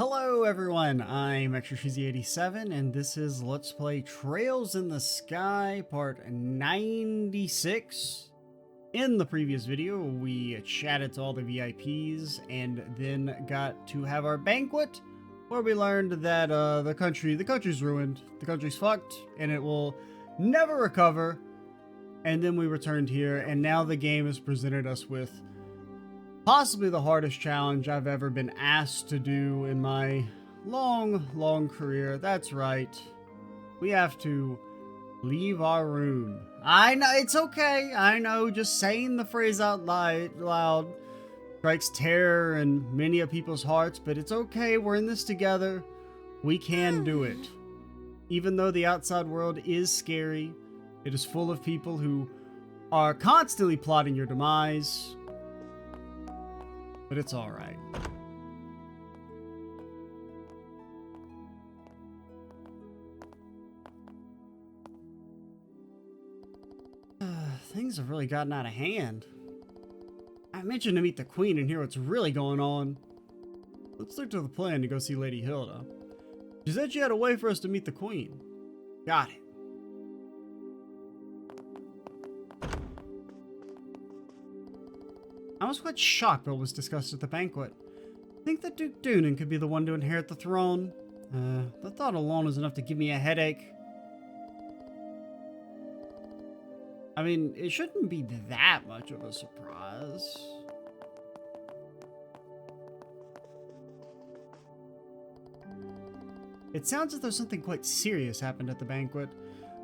Hello everyone, I'm ExtraCheesy87 and this is Let's Play Trails in the Sky part 96. In the previous video, we chatted to all the VIPs and then got to have our banquet where we learned that the country's ruined, the country's fucked, and it will never recover. And then we returned here and now the game has presented us with possibly the hardest challenge I've ever been asked to do in my long career. That's right. We have to leave our room. I know, it's okay. I know, just saying the phrase out loud strikes terror in many of people's hearts, but it's okay. We're in this together. We can do it. Even though the outside world is scary, it is full of people who are constantly plotting your demise. But it's alright. Things have really gotten out of hand. I mentioned to meet the Queen and hear what's really going on. Let's stick to the plan to go see Lady Hilda. She said she had a way for us to meet the Queen. Got it. I was quite shocked by what was discussed at the banquet. I think that Duke Dunan could be the one to inherit the throne. The thought alone is enough to give me a headache. I mean, it shouldn't be that much of a surprise. It sounds as though something quite serious happened at the banquet.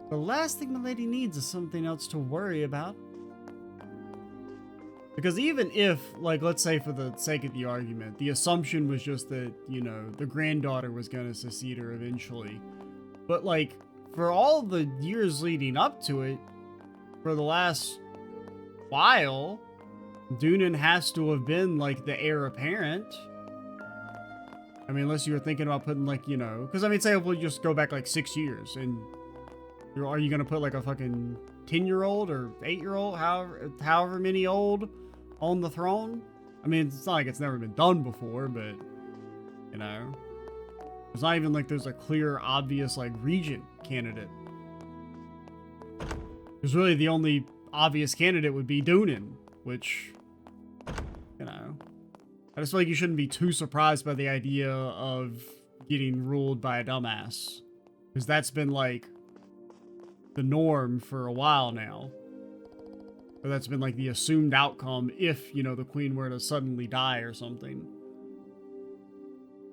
The last thing the lady needs is something else to worry about. Because even if, like, let's say for the sake of the argument, the assumption was just that, you know, the granddaughter was going to succeed her eventually. But, like, for all the years leading up to it, for the last while, Dunan has to have been, like, the heir apparent. I mean, unless you were thinking about putting, like, you know, because, I mean, say we'll just go back, like, 6 years, and are you going to put, like, a fucking 10-year-old or 8-year-old, however many old, on the throne? I mean, it's not like it's never been done before, but, you know, it's not even like there's a clear, obvious, like, regent candidate. Because really the only obvious candidate would be Dunan, which, you know, I just feel like you shouldn't be too surprised by the idea of getting ruled by a dumbass. Because that's been, like, the norm for a while now. Or that's been, like, the assumed outcome if, you know, the Queen were to suddenly die or something.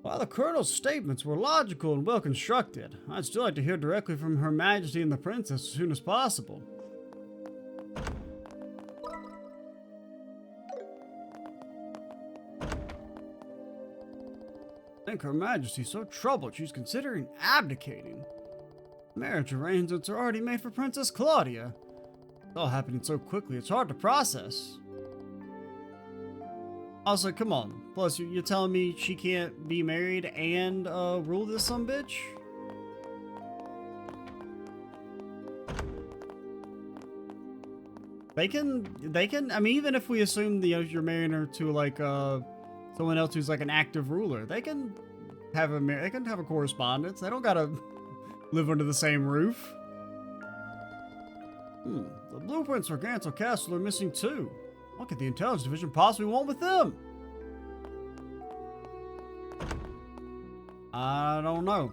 While the Colonel's statements were logical and well constructed, I'd still like to hear directly from Her Majesty and the Princess as soon as possible. I think Her Majesty's so troubled she's considering abdicating. Marriage arrangements are already made for Princess Claudia. It's all happening so quickly, it's hard to process. Also, come on. Plus, you're telling me she can't be married and rule this sumbitch? They can, I mean, even if we assume you're marrying her to, like, someone else who's, like, an active ruler, they can have a correspondence. They don't gotta live under the same roof. The blueprints for Gansel Castle are missing too. What could the intelligence division possibly want with them? I don't know.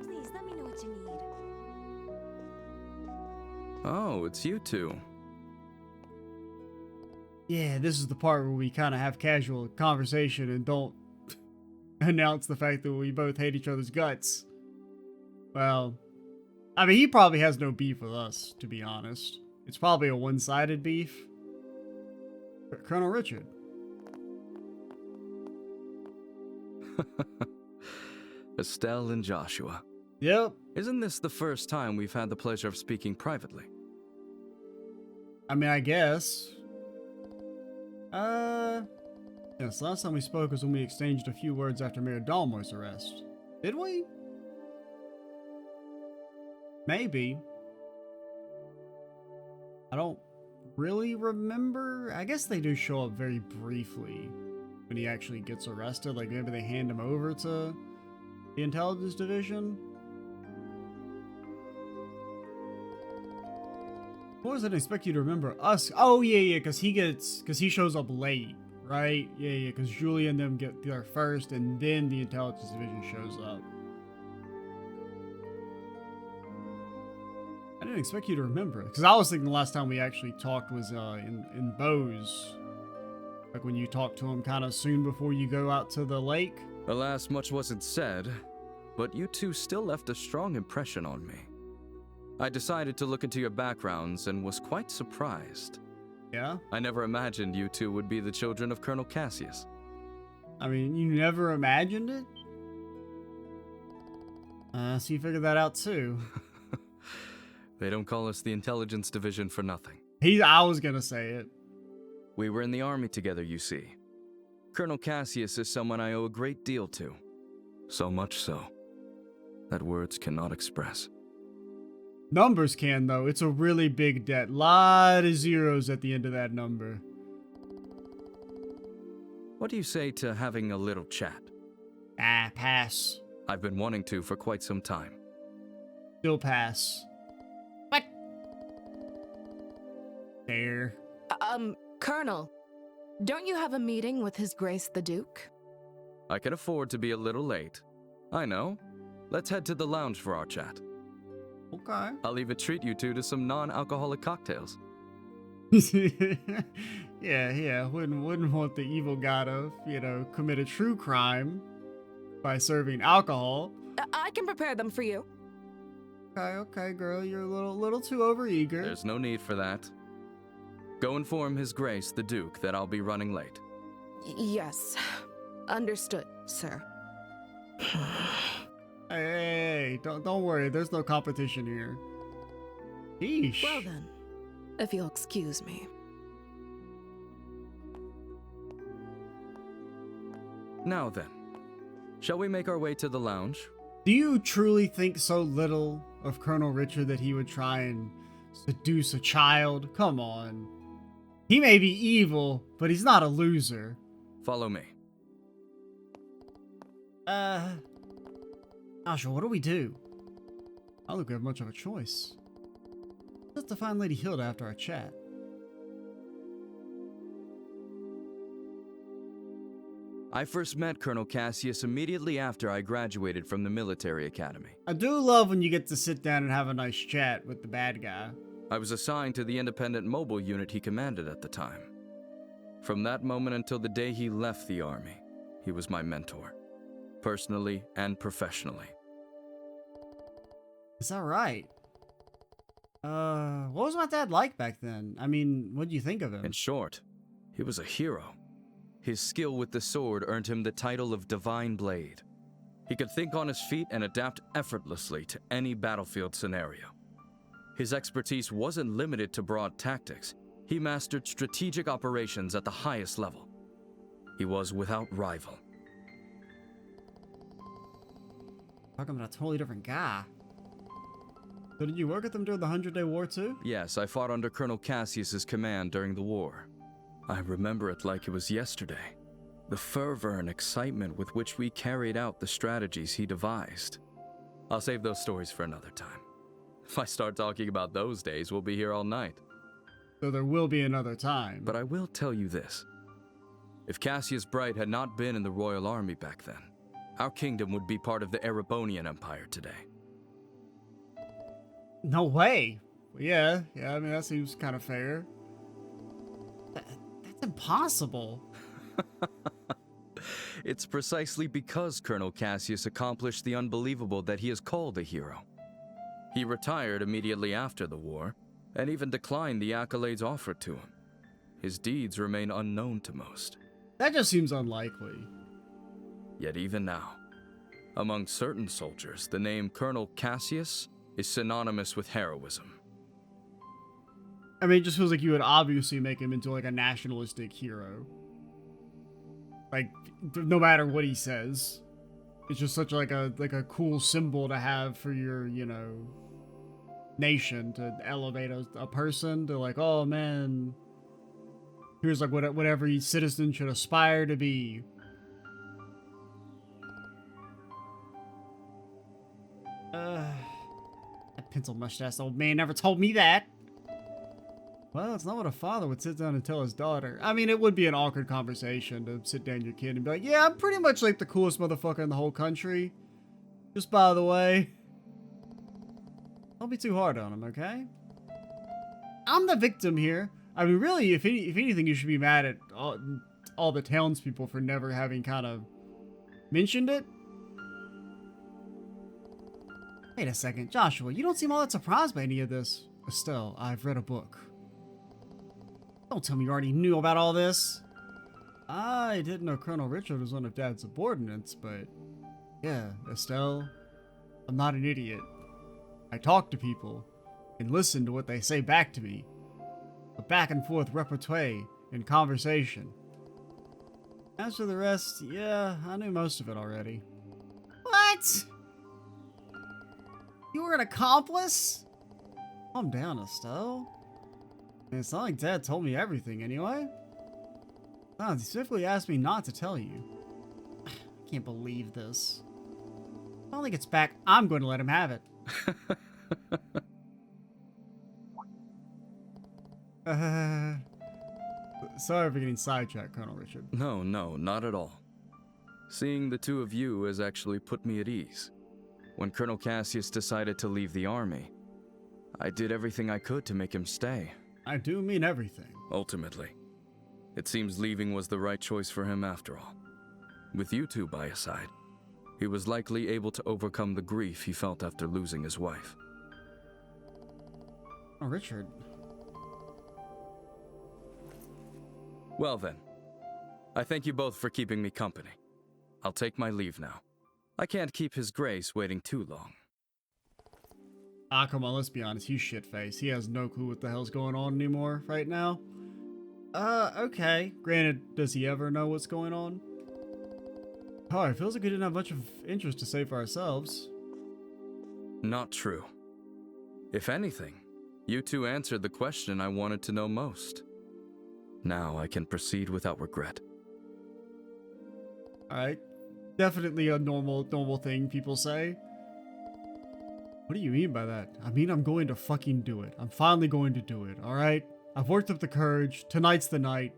Please let me know what you need. Oh, it's you two. Yeah, this is the part where we kind of have casual conversation and don't announce the fact that we both hate each other's guts. Well, I mean, he probably has no beef with us, to be honest. It's probably a one-sided beef. Colonel Richard. Estelle and Joshua. Yep. Isn't this the first time we've had the pleasure of speaking privately? I mean, I guess. Yes, last time we spoke was when we exchanged a few words after Mayor Dalmore's arrest. Did we? Maybe. I don't really remember. I guess they do show up very briefly when he actually gets arrested. Like maybe they hand him over to the intelligence division. What was I expect you to remember us? Oh yeah, because he shows up late, right? Yeah, because Julia and them get there first, and then the intelligence division shows up. I didn't expect you to remember it, because I was thinking the last time we actually talked was in Bose, like when you talked to him kind of soon before you go out to the lake. Alas, much wasn't said, but you two still left a strong impression on me. I decided to look into your backgrounds and was quite surprised. Yeah? I never imagined you two would be the children of Colonel Cassius. I mean, you never imagined it? So you figured that out too. They don't call us the intelligence division for nothing. I was gonna say it. We were in the army together, you see. Colonel Cassius is someone I owe a great deal to. So much so that words cannot express. Numbers can, though. It's a really big debt. Lot of zeros at the end of that number. What do you say to having a little chat? Pass. I've been wanting to for quite some time. Still pass. What? There. Colonel, don't you have a meeting with His Grace the Duke? I can afford to be a little late. I know. Let's head to the lounge for our chat. Okay. I'll even treat you two to some non-alcoholic cocktails. yeah. Wouldn't want the evil god of, commit a true crime by serving alcohol. I can prepare them for you. Okay, girl, you're a little too overeager. There's no need for that. Go inform His Grace the Duke that I'll be running late. Yes. Understood, sir. Hey, don't worry. There's no competition here. Sheesh. Well then, if you'll excuse me. Now then, shall we make our way to the lounge? Do you truly think so little of Colonel Richard that he would try and seduce a child? Come on. He may be evil, but he's not a loser. Follow me. Asha, what do we do? I don't think we have much of a choice. Let's have to find Lady Hilda after our chat. I first met Colonel Cassius immediately after I graduated from the military academy. I do love when you get to sit down and have a nice chat with the bad guy. I was assigned to the independent mobile unit he commanded at the time. From that moment until the day he left the army, he was my mentor, personally and professionally. Is that right? What was my dad like back then? I mean, what did you think of him? In short, he was a hero. His skill with the sword earned him the title of Divine Blade. He could think on his feet and adapt effortlessly to any battlefield scenario. His expertise wasn't limited to broad tactics. He mastered strategic operations at the highest level. He was without rival. Talking about a totally different guy. So did you work with him during the 100-Day War too? Yes, I fought under Colonel Cassius's command during the war. I remember it like it was yesterday. The fervor and excitement with which we carried out the strategies he devised. I'll save those stories for another time. If I start talking about those days, we'll be here all night. So there will be another time. But I will tell you this. If Cassius Bright had not been in the Royal Army back then, our kingdom would be part of the Erebonian Empire today. No way. Yeah, I mean, that seems kind of fair. That's impossible. It's precisely because Colonel Cassius accomplished the unbelievable that he is called a hero. He retired immediately after the war, and even declined the accolades offered to him. His deeds remain unknown to most. That just seems unlikely. Yet even now, among certain soldiers, the name Colonel Cassius is synonymous with heroism. I mean, it just feels like you would obviously make him into like a nationalistic hero. Like, no matter what he says. It's just such like a cool symbol to have for your, nation to elevate a person to like, oh man, here's like whatever each citizen should aspire to be. That pencil mustache old man never told me that. Well, it's not what a father would sit down and tell his daughter. I mean, it would be an awkward conversation to sit down with your kid and be like, yeah, I'm pretty much like the coolest motherfucker in the whole country. Just by the way. Don't be too hard on him, okay? I'm the victim here. I mean, really, if anything, you should be mad at all the townspeople for never having kind of mentioned it. Wait a second, Joshua, you don't seem all that surprised by any of this. Estelle, I've read a book. Don't tell me you already knew about all this. I didn't know Colonel Richard was one of Dad's subordinates, but yeah, Estelle, I'm not an idiot. I talk to people and listen to what they say back to me. A back and forth repartee and conversation. As for the rest, yeah, I knew most of it already. What? You were an accomplice? Calm down, Estelle. It's not like Dad told me everything anyway. No, he specifically asked me not to tell you. I can't believe this. When he finally gets back, I'm going to let him have it. Sorry for getting sidetracked, Colonel Richard. No, not at all. Seeing the two of you has actually put me at ease. When Colonel Cassius decided to leave the army, I did everything I could to make him stay. I do mean everything. Ultimately, it seems leaving was the right choice for him after all. With you two by his side, he was likely able to overcome the grief he felt after losing his wife. Oh, Richard. Well then, I thank you both for keeping me company. I'll take my leave now. I can't keep His Grace waiting too long. Ah, come on, let's be honest, he's shit-faced. He has no clue what the hell's going on anymore right now. Okay. Granted, does he ever know what's going on? Oh, it feels like we didn't have much of interest to say for ourselves. Not true. If anything, you two answered the question I wanted to know most. Now I can proceed without regret. Alright. Definitely a normal thing people say. What do you mean by that? I mean, I'm going to fucking do it. I'm finally going to do it, alright? I've worked up the courage. Tonight's the night.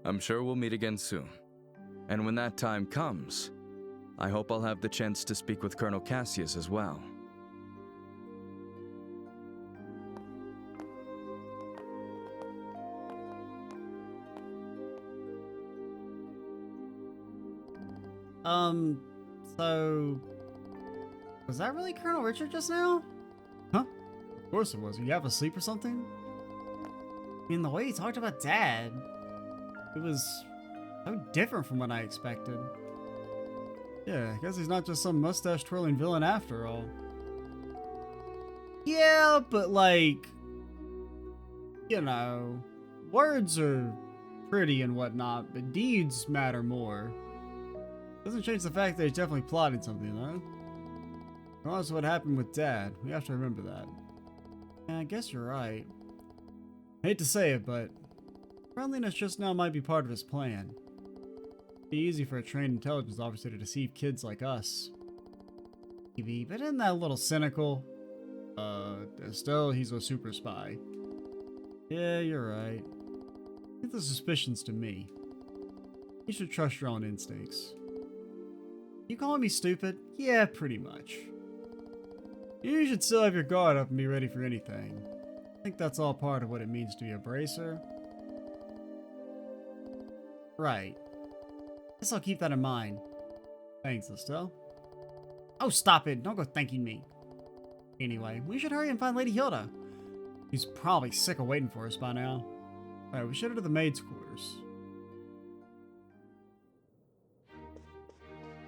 I'm sure we'll meet again soon. And when that time comes, I hope I'll have the chance to speak with Colonel Cassius as well. So... Was that really Colonel Richard just now? Huh? Of course it was. Were you half asleep or something? I mean, the way he talked about Dad, it was so different from what I expected. Yeah, I guess he's not just some mustache-twirling villain after all. Yeah, but like, you know, words are pretty and whatnot, but deeds matter more. Doesn't change the fact that he's definitely plotting something, though. Regardless of what happened with Dad, we have to remember that. Yeah, I guess you're right. Hate to say it, but friendliness just now might be part of his plan. It'd be easy for a trained intelligence officer to deceive kids like us. Maybe, but isn't that a little cynical? Still, he's a super spy. Yeah, you're right. Get the suspicions to me. You should trust your own instincts. You calling me stupid? Yeah, pretty much. You should still have your guard up and be ready for anything. I think that's all part of what it means to be a bracer. Right. Guess I'll keep that in mind. Thanks, Estelle. Oh, stop it. Don't go thanking me. Anyway, we should hurry and find Lady Hilda. She's probably sick of waiting for us by now. Alright, we should head to the maid's quarters.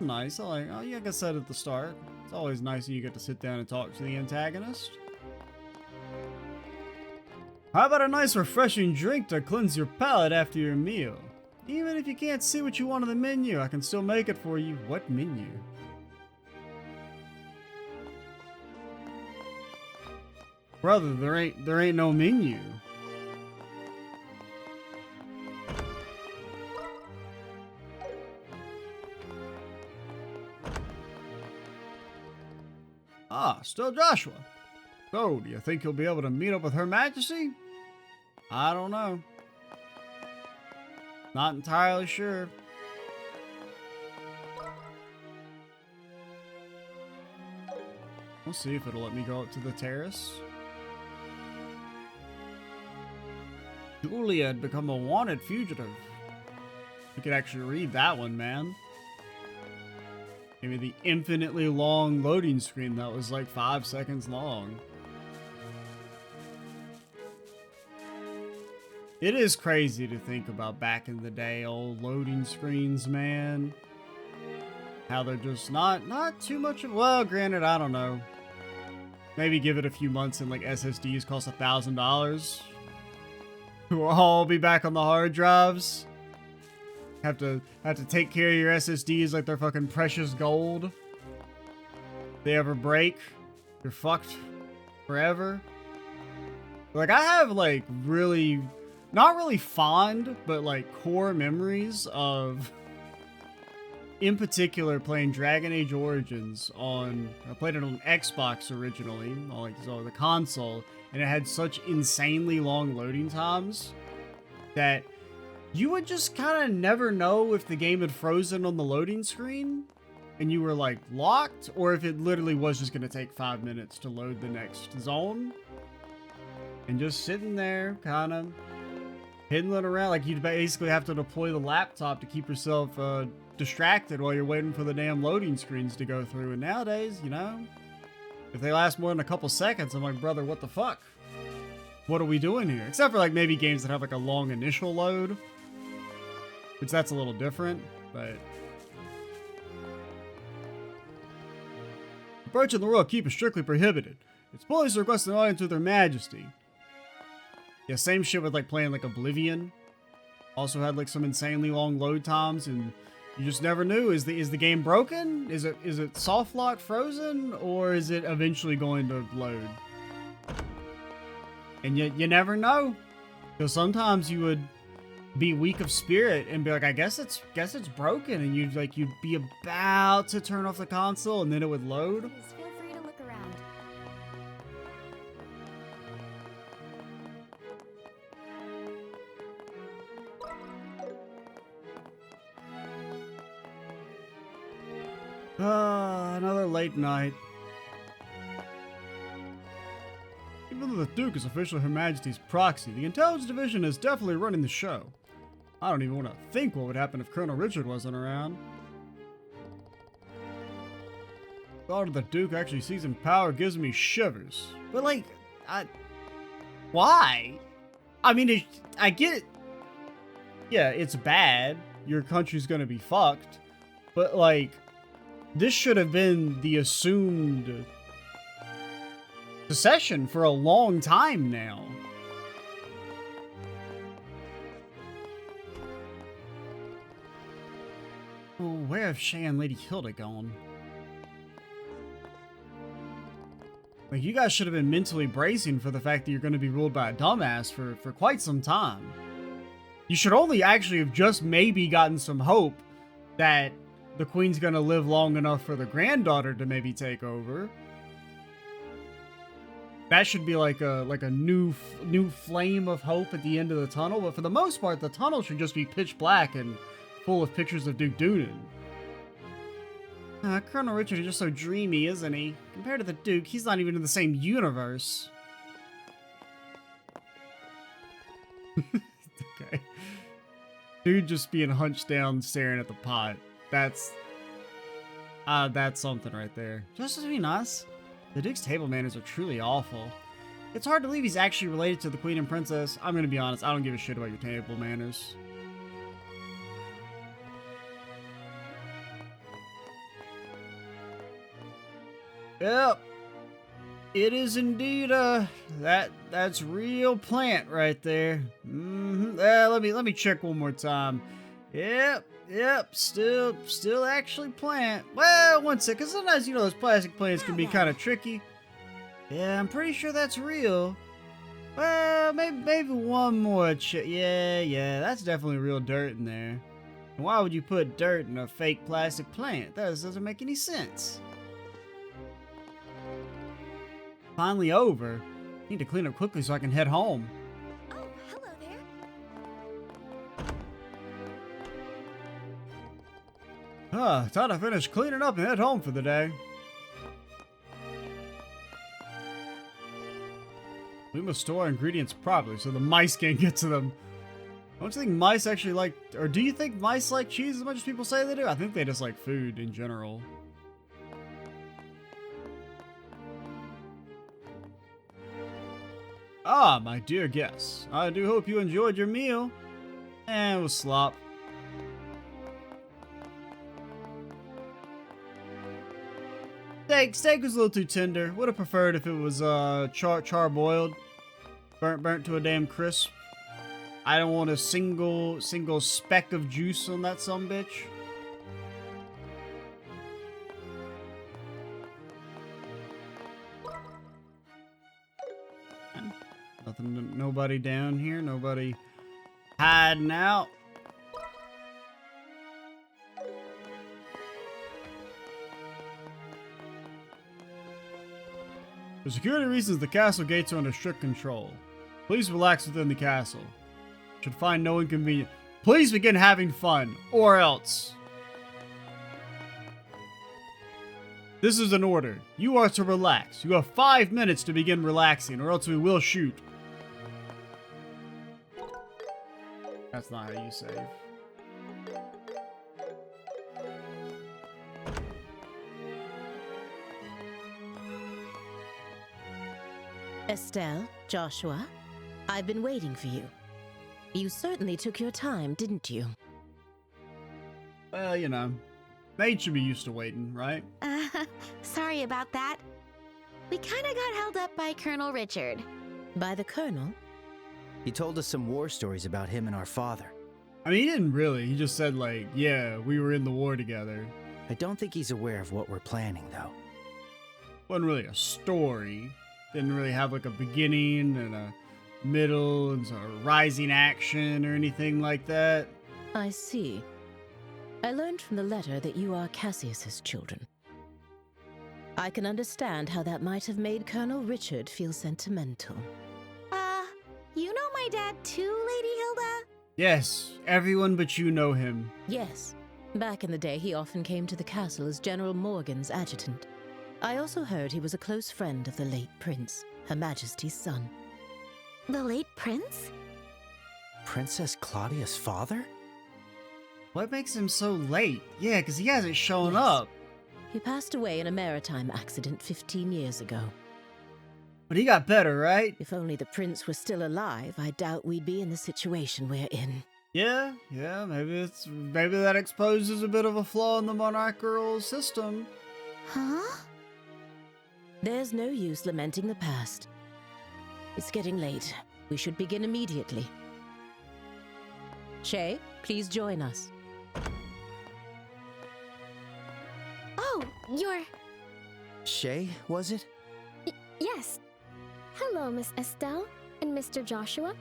Nice. Like I said at the start, it's always nice when you get to sit down and talk to the antagonist. How about a nice refreshing drink to cleanse your palate after your meal? Even if you can't see what you want on the menu, I can still make it for you. What menu? Brother, there ain't no menu. Ah, still Joshua. So, do you think you'll be able to meet up with Her Majesty? I don't know. Not entirely sure. We'll see if it'll let me go up to the terrace. Julia had become a wanted fugitive. You could actually read that one, man. Give me the infinitely long loading screen that was like 5 seconds long. It is crazy to think about back in the day, old loading screens, man. How they're just not too much of, well, granted, I don't know. Maybe give it a few months and like SSDs cost $1,000. We'll all be back on the hard drives. Have to take care of your SSDs like they're fucking precious gold. If they ever break, you're fucked forever. Like, I have like really, not really fond, but like core memories of, in particular, playing Dragon Age Origins on, I played it on Xbox originally, on like so the console, and it had such insanely long loading times that you would just kind of never know if the game had frozen on the loading screen and you were like locked, or if it literally was just going to take 5 minutes to load the next zone. And just sitting there, kind of piddling around, like you'd basically have to deploy the laptop to keep yourself distracted while you're waiting for the damn loading screens to go through. And nowadays, you know, if they last more than a couple seconds, I'm like, brother, what the fuck? What are we doing here? Except for like maybe games that have like a long initial load, which that's a little different, but approaching the royal keep is strictly prohibited. It's police request an audience with Her Majesty. Yeah, same shit with like playing like Oblivion. Also had like some insanely long load times, and you just never knew. Is the game broken? Is it soft locked frozen, or is it eventually going to load? And you never know. Because sometimes you would be weak of spirit and be like, I guess it's broken, and you'd be about to turn off the console and then it would load. Please feel free to look around. Another late night. Even though the Duke is officially Her Majesty's proxy, the Intelligence Division is definitely running the show. I don't even want to think what would happen if Colonel Richard wasn't around. Thought of the Duke actually seizing power gives me shivers. But like, why? I mean, I get it. Yeah, it's bad. Your country's gonna be fucked. But like, this should have been the assumed secession for a long time now. Oh, where have Shay and Lady Hilda gone? Like, you guys should have been mentally bracing for the fact that you're going to be ruled by a dumbass for quite some time. You should only actually have just maybe gotten some hope that the Queen's going to live long enough for the granddaughter to maybe take over. That should be like a new flame of hope at the end of the tunnel. But for the most part, the tunnel should just be pitch black and full of pictures of Duke Doonan. Colonel Richard is just so dreamy, isn't he? Compared to the Duke, he's not even in the same universe. Okay. Dude just being hunched down staring at the pot. That's something right there. Just to be nice. The Duke's table manners are truly awful. It's hard to believe he's actually related to the Queen and Princess. I'm gonna be honest, I don't give a shit about your table manners. Yep. It is indeed that's real plant right there. Let me check one more time. Yep, still actually plant. Well, one sec, because sometimes, you know, those plastic plants can be kind of tricky. Yeah, I'm pretty sure that's real. Well, maybe one more yeah, that's definitely real dirt in there. And why would you put dirt in a fake plastic plant? That doesn't make any sense. Finally over. Need to clean up quickly so I can head home. Oh, hello there. Thought I finished cleaning up and head home for the day. We must store ingredients properly so the mice can't get to them. Don't you think mice actually like, or do you think mice like cheese as much as people say they do? I think they just like food in general. Ah, my dear guests, I do hope you enjoyed your meal. It was slop. Steak was a little too tender. Would have preferred if it was char-boiled, burnt to a damn crisp. I don't want a single speck of juice on that sumbitch. Nothing, nobody down here, nobody hiding out. For security reasons, the castle gates are under strict control. Please relax within the castle. Should find no inconvenience. Please begin having fun, or else. This is an order. You are to relax. You have 5 minutes to begin relaxing, or else we will shoot. That's not how you save. Estelle, Joshua, I've been waiting for you. You certainly took your time, didn't you? Well, you know, maid should be used to waiting, right? Sorry about that. We kinda got held up by Colonel Richard. By the Colonel? He told us some war stories about him and our father. I mean, he didn't really. He just said, like, yeah, we were in the war together. I don't think he's aware of what we're planning, though. Wasn't really a story. Didn't really have, like, a beginning and a middle and a rising action or anything like that. I see. I learned from the letter that you are Cassius's children. I can understand how that might have made Colonel Richard feel sentimental. You know my dad too, Lady Hilda? Yes, everyone but you know him. Yes. Back in the day, he often came to the castle as General Morgan's adjutant. I also heard he was a close friend of the late prince, Her Majesty's son. The late prince? Princess Claudia's father? What makes him so late? Yeah, because he hasn't shown Yes. up. He passed away in a maritime accident 15 years ago. But he got better, right? If only the prince were still alive, I doubt we'd be in the situation we're in. Yeah, maybe that exposes a bit of a flaw in the monarchical system. Huh? There's no use lamenting the past. It's getting late. We should begin immediately. Shay, please join us. Oh, you're... Shay, was it? Yes. Hello, Miss Estelle and Mr. Joshua.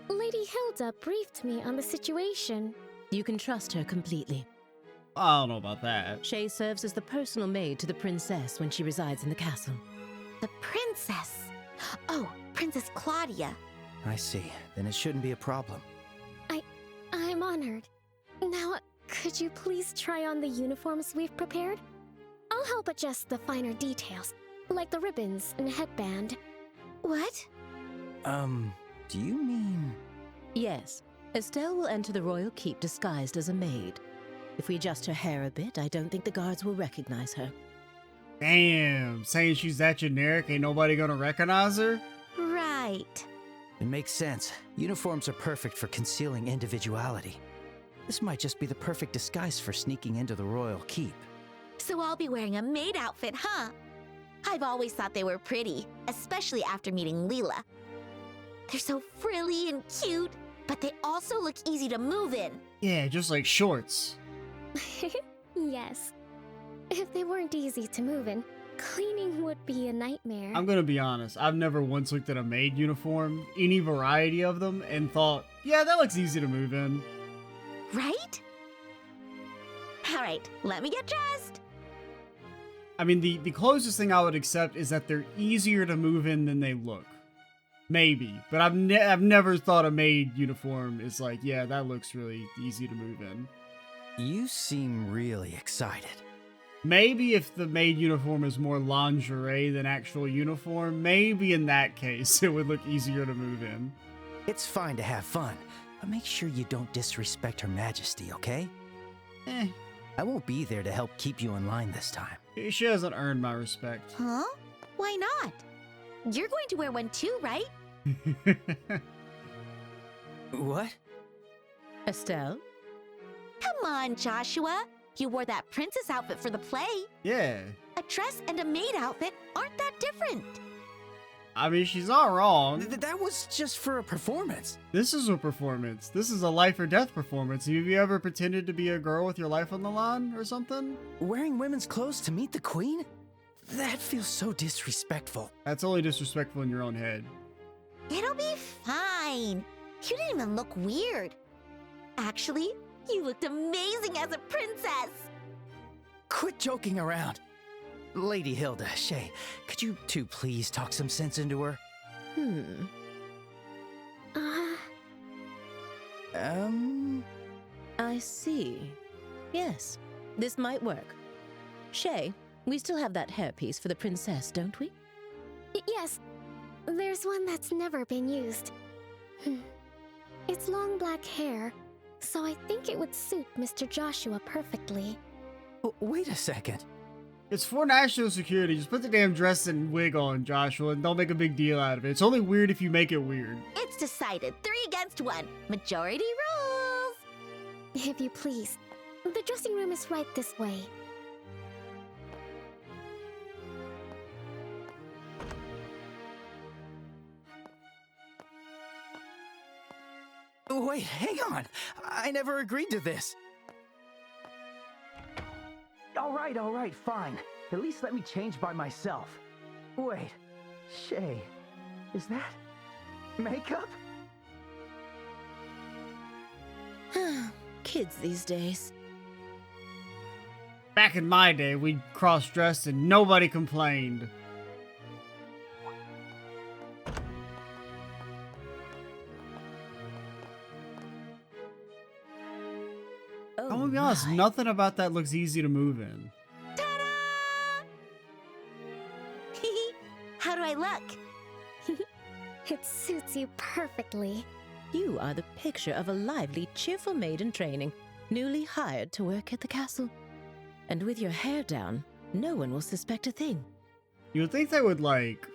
Lady Hilda briefed me on the situation. You can trust her completely. I don't know about that. Shay serves as the personal maid to the princess when she resides in the castle. the princess. Oh, Princess Claudia. I see. Then it shouldn't be a problem. I'm honored. Now, could you please try on the uniforms we've prepared? I'll help adjust the finer details, like the ribbons and headband. What? Do you mean... Yes. Estelle will enter the royal keep disguised as a maid. If we adjust her hair a bit, I don't think the guards will recognize her. Damn, saying she's that generic, ain't nobody gonna recognize her? Right. It makes sense. Uniforms are perfect for concealing individuality. This might just be the perfect disguise for sneaking into the royal keep. So I'll be wearing a maid outfit, huh? I've always thought they were pretty, especially after meeting Leela. They're so frilly and cute, but they also look easy to move in. Yeah, just like shorts. Yes. If they weren't easy to move in, Cleaning would be a nightmare. I'm gonna be honest, I've never once looked at a maid uniform, any variety of them, and thought, yeah, that looks easy to move in. Right? Alright, let me get dressed. I mean, the closest thing I would accept is that they're easier to move in than they look. Maybe, but I've never thought a maid uniform is like, yeah, that looks really easy to move in. You seem really excited. Maybe if the maid uniform is more lingerie than actual uniform, maybe in that case it would look easier to move in. It's fine to have fun, but make sure you don't disrespect Her Majesty, okay? I won't be there to help keep you in line this time. She hasn't earned my respect. Huh? Why not? You're going to wear one too, right? What? Estelle? Come on, Joshua. You wore that princess outfit for the play. Yeah. A dress and a maid outfit aren't that different. I mean, she's not wrong. That was just for a performance. This is a performance. This is a life or death performance. Have you ever pretended to be a girl with your life on the line or something? Wearing women's clothes to meet the queen? That feels so disrespectful. That's only disrespectful in your own head. It'll be fine. You didn't even look weird. Actually, you looked amazing as a princess. Quit joking around. Lady Hilda, Shay, could you two please talk some sense into her? I see. Yes, this might work. Shay, we still have that hairpiece for the princess, don't we? Yes, there's one that's never been used. It's long black hair, so I think it would suit Mr. Joshua perfectly. Wait a second. It's for national security. Just put the damn dress and wig on, Joshua, and don't make a big deal out of it. It's only weird if you make it weird. It's decided. 3 against 1. Majority rules. If you please. The dressing room is right this way. Wait, hang on. I never agreed to this. All right, fine. At least let me change by myself. Wait, Shay, is that makeup? Kids these days. Back in my day, we'd cross-dressed and nobody complained. I'm gonna be honest, nothing about that looks easy to move in. Ta-da! How do I look? It suits you perfectly. You are the picture of a lively, cheerful maid in training, newly hired to work at the castle. And with your hair down, no one will suspect a thing. You would think they would, like,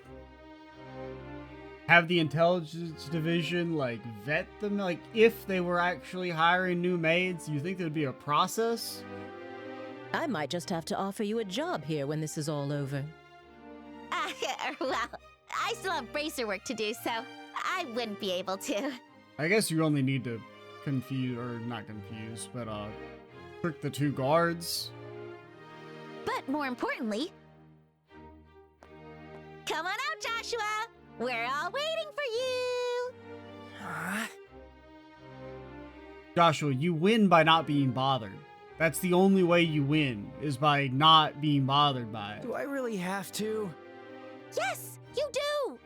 have the intelligence division, like, vet them, like, if they were actually hiring new maids. You think there'd be a process? I might just have to offer you a job here when this is all over. Well, I still have bracer work to do, so I wouldn't be able to. I guess you only need to trick the 2 guards. But more importantly, come on out, Joshua. We're all waiting for you. Joshua, you win by not being bothered. That's the only way you win, is by not being bothered by it. Do I really have to? Yes, you do.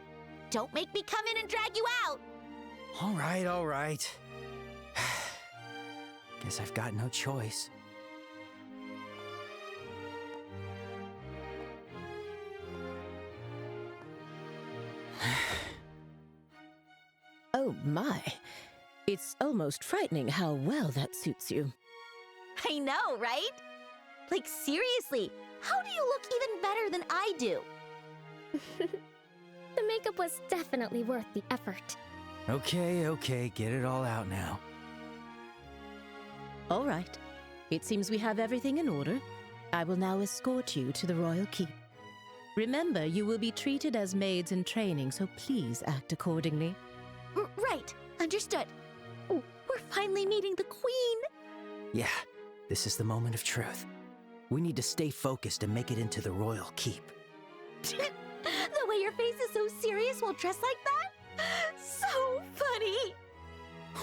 Don't make me come in and drag you out. All right. Guess I've got no choice. Oh my. It's almost frightening how well that suits you. I know, right? Like, seriously, how do you look even better than I do? The makeup was definitely worth the effort. Okay, get it all out now. All right. It seems we have everything in order. I will now escort you to the royal keep. Remember, you will be treated as maids in training, so please act accordingly. Right, understood. Oh, we're finally meeting the queen. Yeah, this is the moment of truth. We need to stay focused and make it into the royal keep. The way your face is so serious while dressed like that? So funny!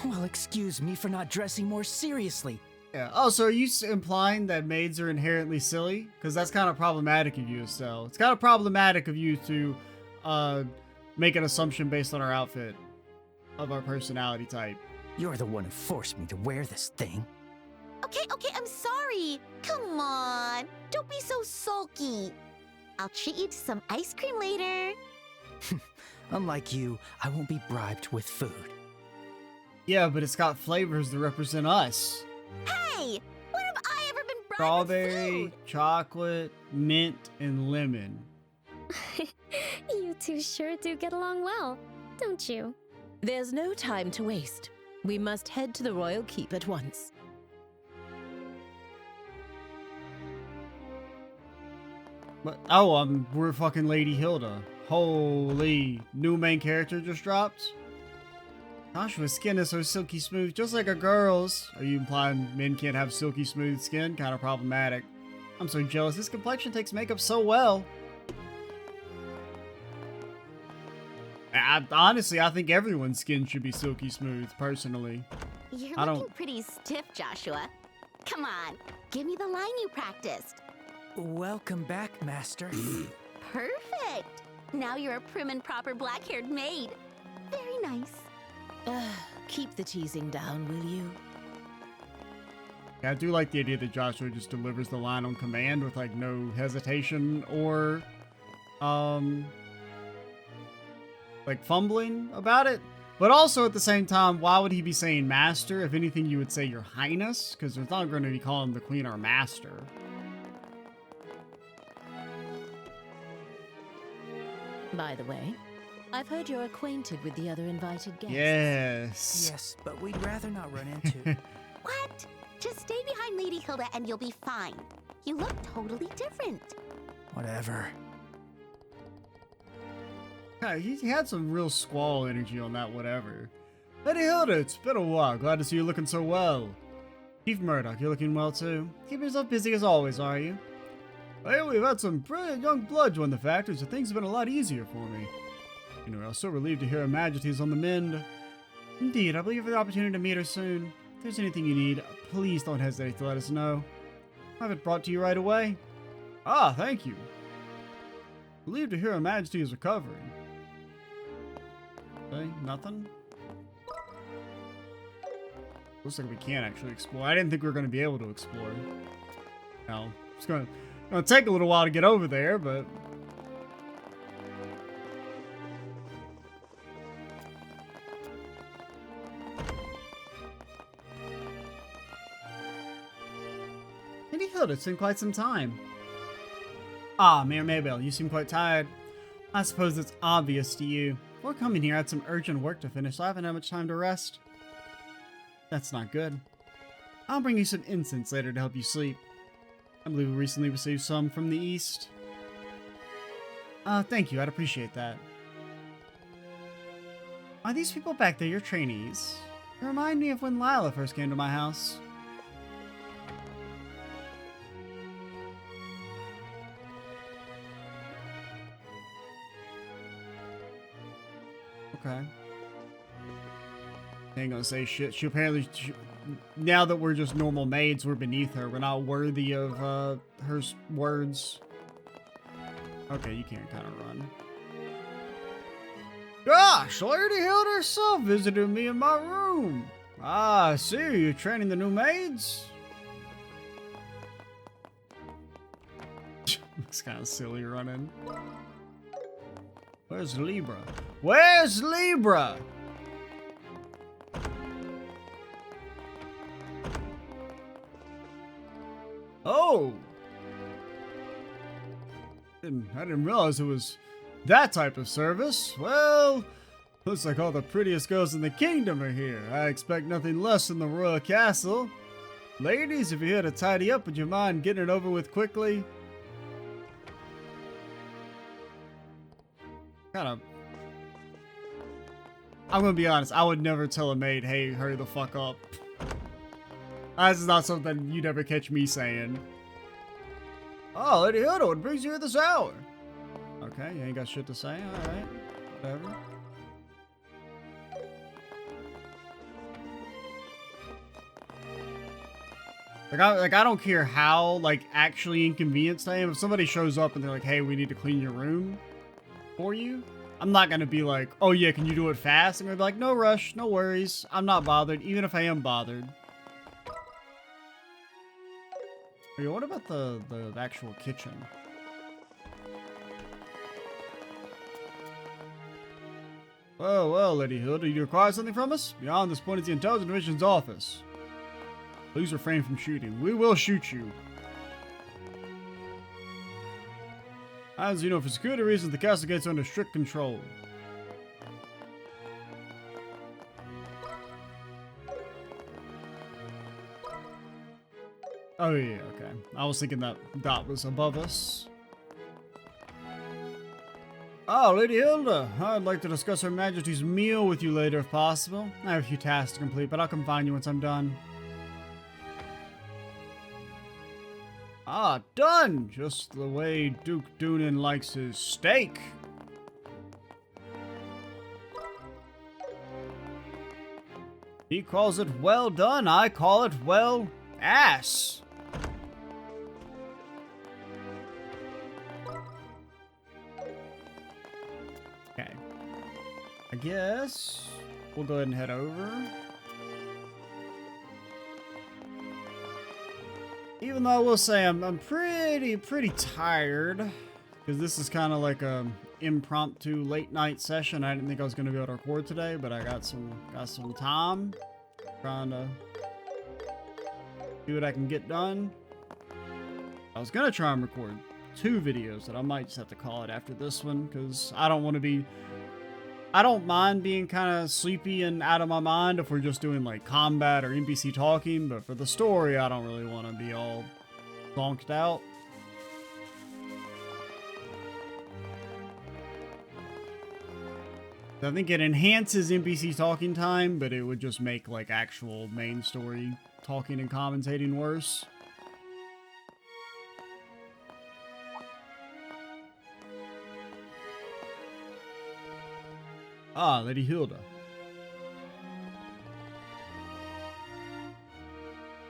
Well, excuse me for not dressing more seriously. Yeah. Oh, so are you implying that maids are inherently silly? Because that's kind of problematic of you, Estelle. It's kind of problematic of you to make an assumption based on our outfit of our personality type. You're the one who forced me to wear this thing. Okay, I'm sorry. Come on, don't be so sulky. I'll treat you to some ice cream later. Unlike you, I won't be bribed with food. Yeah, but it's got flavors that represent us. Hey, when have I ever been bribed with Strawberry, food? chocolate, mint, and lemon. You two sure do get along well, don't you? There's no time to waste. We must head to the royal keep at once. But, oh, we're fucking Lady Hilda. Holy, new main character just dropped? Joshua's skin is so silky smooth, just like a girl's. Are you implying men can't have silky smooth skin? Kind of problematic. I'm so jealous. This complexion takes makeup so well. Honestly, I think everyone's skin should be silky smooth, personally. You're I looking don't- pretty stiff, Joshua. Come on, give me the line you practiced. Welcome back, Master. Perfect. Now you're a prim and proper black-haired maid. Very nice. Keep the teasing down, will you? Yeah, I do like the idea that Joshua just delivers the line on command with, like, no hesitation or, like, fumbling about it. But also, at the same time, why would he be saying master? If anything, you would say your highness, because there's not going to be calling the queen our master. By the way, I've heard you're acquainted with the other invited guests. Yes. Yes, but we'd rather not run into. What? Just stay behind Lady Hilda and you'll be fine. You look totally different. Whatever. Yeah, he had some real squall energy on that whatever. Lady Hilda, it's been a while. Glad to see you looking so well. Chief Murdoch, you're looking well too. Keeping yourself busy as always, are you? Well, we've had some brilliant young blood join the factory, so things have been a lot easier for me. Anyway, I was so relieved to hear Her Majesty's on the mend. Indeed, I believe for the opportunity to meet her soon. If there's anything you need, please don't hesitate to let us know. I'll have it brought to you right away. Ah, thank you. Relieved to hear Her Majesty is recovering. Okay, nothing? Looks like we can actually explore. I didn't think we were going to be able to explore. No, it's going to take a little while to get over there, but... Lady Hilda, it's been quite some time. Ah, Mayor Maybell, you seem quite tired. I suppose it's obvious to you. Before coming here, I had some urgent work to finish, so I haven't had much time to rest. That's not good. I'll bring you some incense later to help you sleep. I believe we recently received some from the east. Thank you, I'd appreciate that. Are these people back there your trainees? They remind me of when Lila first came to my house. Okay. Ain't gonna say shit. She apparently, now that we're just normal maids, we're beneath her. We're not worthy of her words. Okay, you can kind of run. Gosh, Lady Hilda herself visited me in my room. Ah, I see you're training the new maids. Looks kind of silly running. Where's Libra? Where's Libra? Oh! I didn't realize it was that type of service. Well, looks like all the prettiest girls in the kingdom are here. I expect nothing less than the royal castle. Ladies, if you're here to tidy up, would you mind getting it over with quickly? I'm gonna be honest, I would never tell a maid, hey, hurry the fuck up. That's not something you'd ever catch me saying. Oh, Lady Hilda, what brings you here this hour? Okay. Okay, you ain't got shit to say. All right, whatever. Like I don't care how like actually inconvenienced I am. If somebody shows up and they're like, "Hey, we need to clean your room for you," I'm not gonna be like, "Oh yeah, can you do it fast?" I'm gonna be like, "No rush, no worries. I'm not bothered, even if I am bothered." Okay, what about the actual kitchen? Well, Lady Hilda, do you require something from us? Beyond this point is the Intelligence Division's office. Please refrain from shooting. We will shoot you. As you know, for security reasons, the castle gates are under strict control. Oh yeah, okay. I was thinking that dot was above us. Oh, Lady Hilda, I'd like to discuss Her Majesty's meal with you later if possible. I have a few tasks to complete, but I'll come find you once I'm done. Ah, done! Just the way Duke Doonan likes his steak. He calls it well done, I call it well ass. Okay. I guess we'll go ahead and head over. Even though I will say I'm pretty tired, because this is kind of like a impromptu late night session. I didn't think I was gonna be able to record today, but I got some time, trying to see what I can get done. I was gonna try and record 2 videos, that I might just have to call it after this one, because I don't mind being kind of sleepy and out of my mind if we're just doing like combat or NPC talking, but for the story, I don't really want to be all zonked out. I think it enhances NPC talking time, but it would just make like actual main story talking and commentating worse. Ah, Lady Hilda.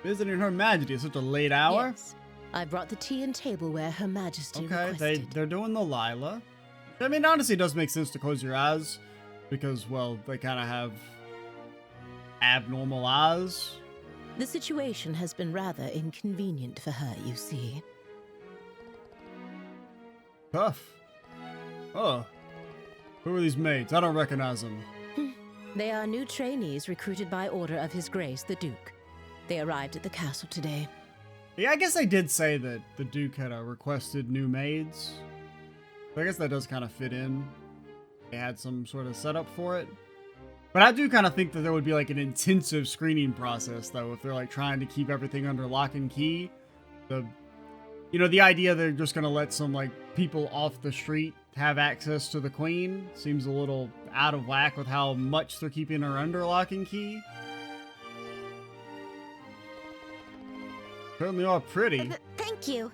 Visiting Her Majesty at such a late hour? Yes. I brought the tea and tableware Her Majesty Okay, requested. they're doing the Lila. I mean, honestly, it does make sense to close your eyes. Because, well, they kind of have abnormal eyes. The situation has been rather inconvenient for her, you see. Tough. Oh. Who are these maids? I don't recognize them. They are new trainees recruited by order of His Grace, the Duke. They arrived at the castle today. Yeah, I guess they did say that the Duke had requested new maids. So I guess that does kind of fit in. They had some sort of setup for it. But I do kind of think that there would be like an intensive screening process, though, if they're like trying to keep everything under lock and key. The idea they're just going to let some like people off the street have access to the Queen seems a little out of whack with how much they're keeping her under lock and key. Certainly are pretty. Thank you.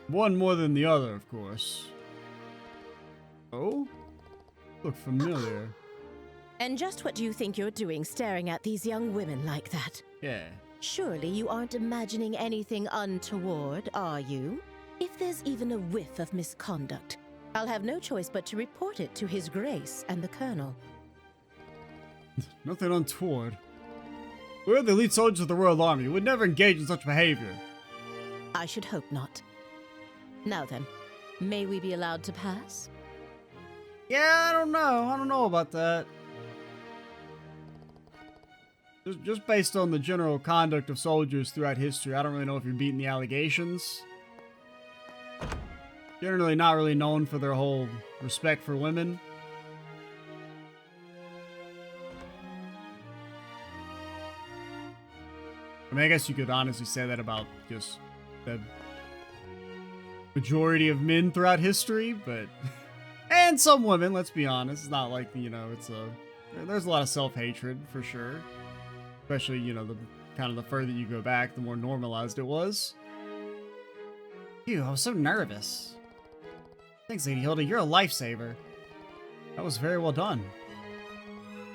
One more than the other, of course. Oh? Look familiar. And just what do you think you're doing staring at these young women like that? Yeah. Surely you aren't imagining anything untoward, are you? If there's even a whiff of misconduct, I'll have no choice but to report it to His Grace and the Colonel. Nothing untoward. We're the elite soldiers of the Royal Army. We'd never engage in such behavior. I should hope not. Now then, may we be allowed to pass? Yeah, I don't know. I don't know about that. Just based on the general conduct of soldiers throughout history, I don't really know if you're beating the allegations. Generally not really known for their whole respect for women. I mean, I guess you could honestly say that about just the majority of men throughout history, but... and some women, let's be honest. It's not like, there's a lot of self-hatred, for sure. Especially, the further you go back, the more normalized it was. Ew, I was so nervous. Thanks, Lady Hilda. You're a lifesaver. That was very well done.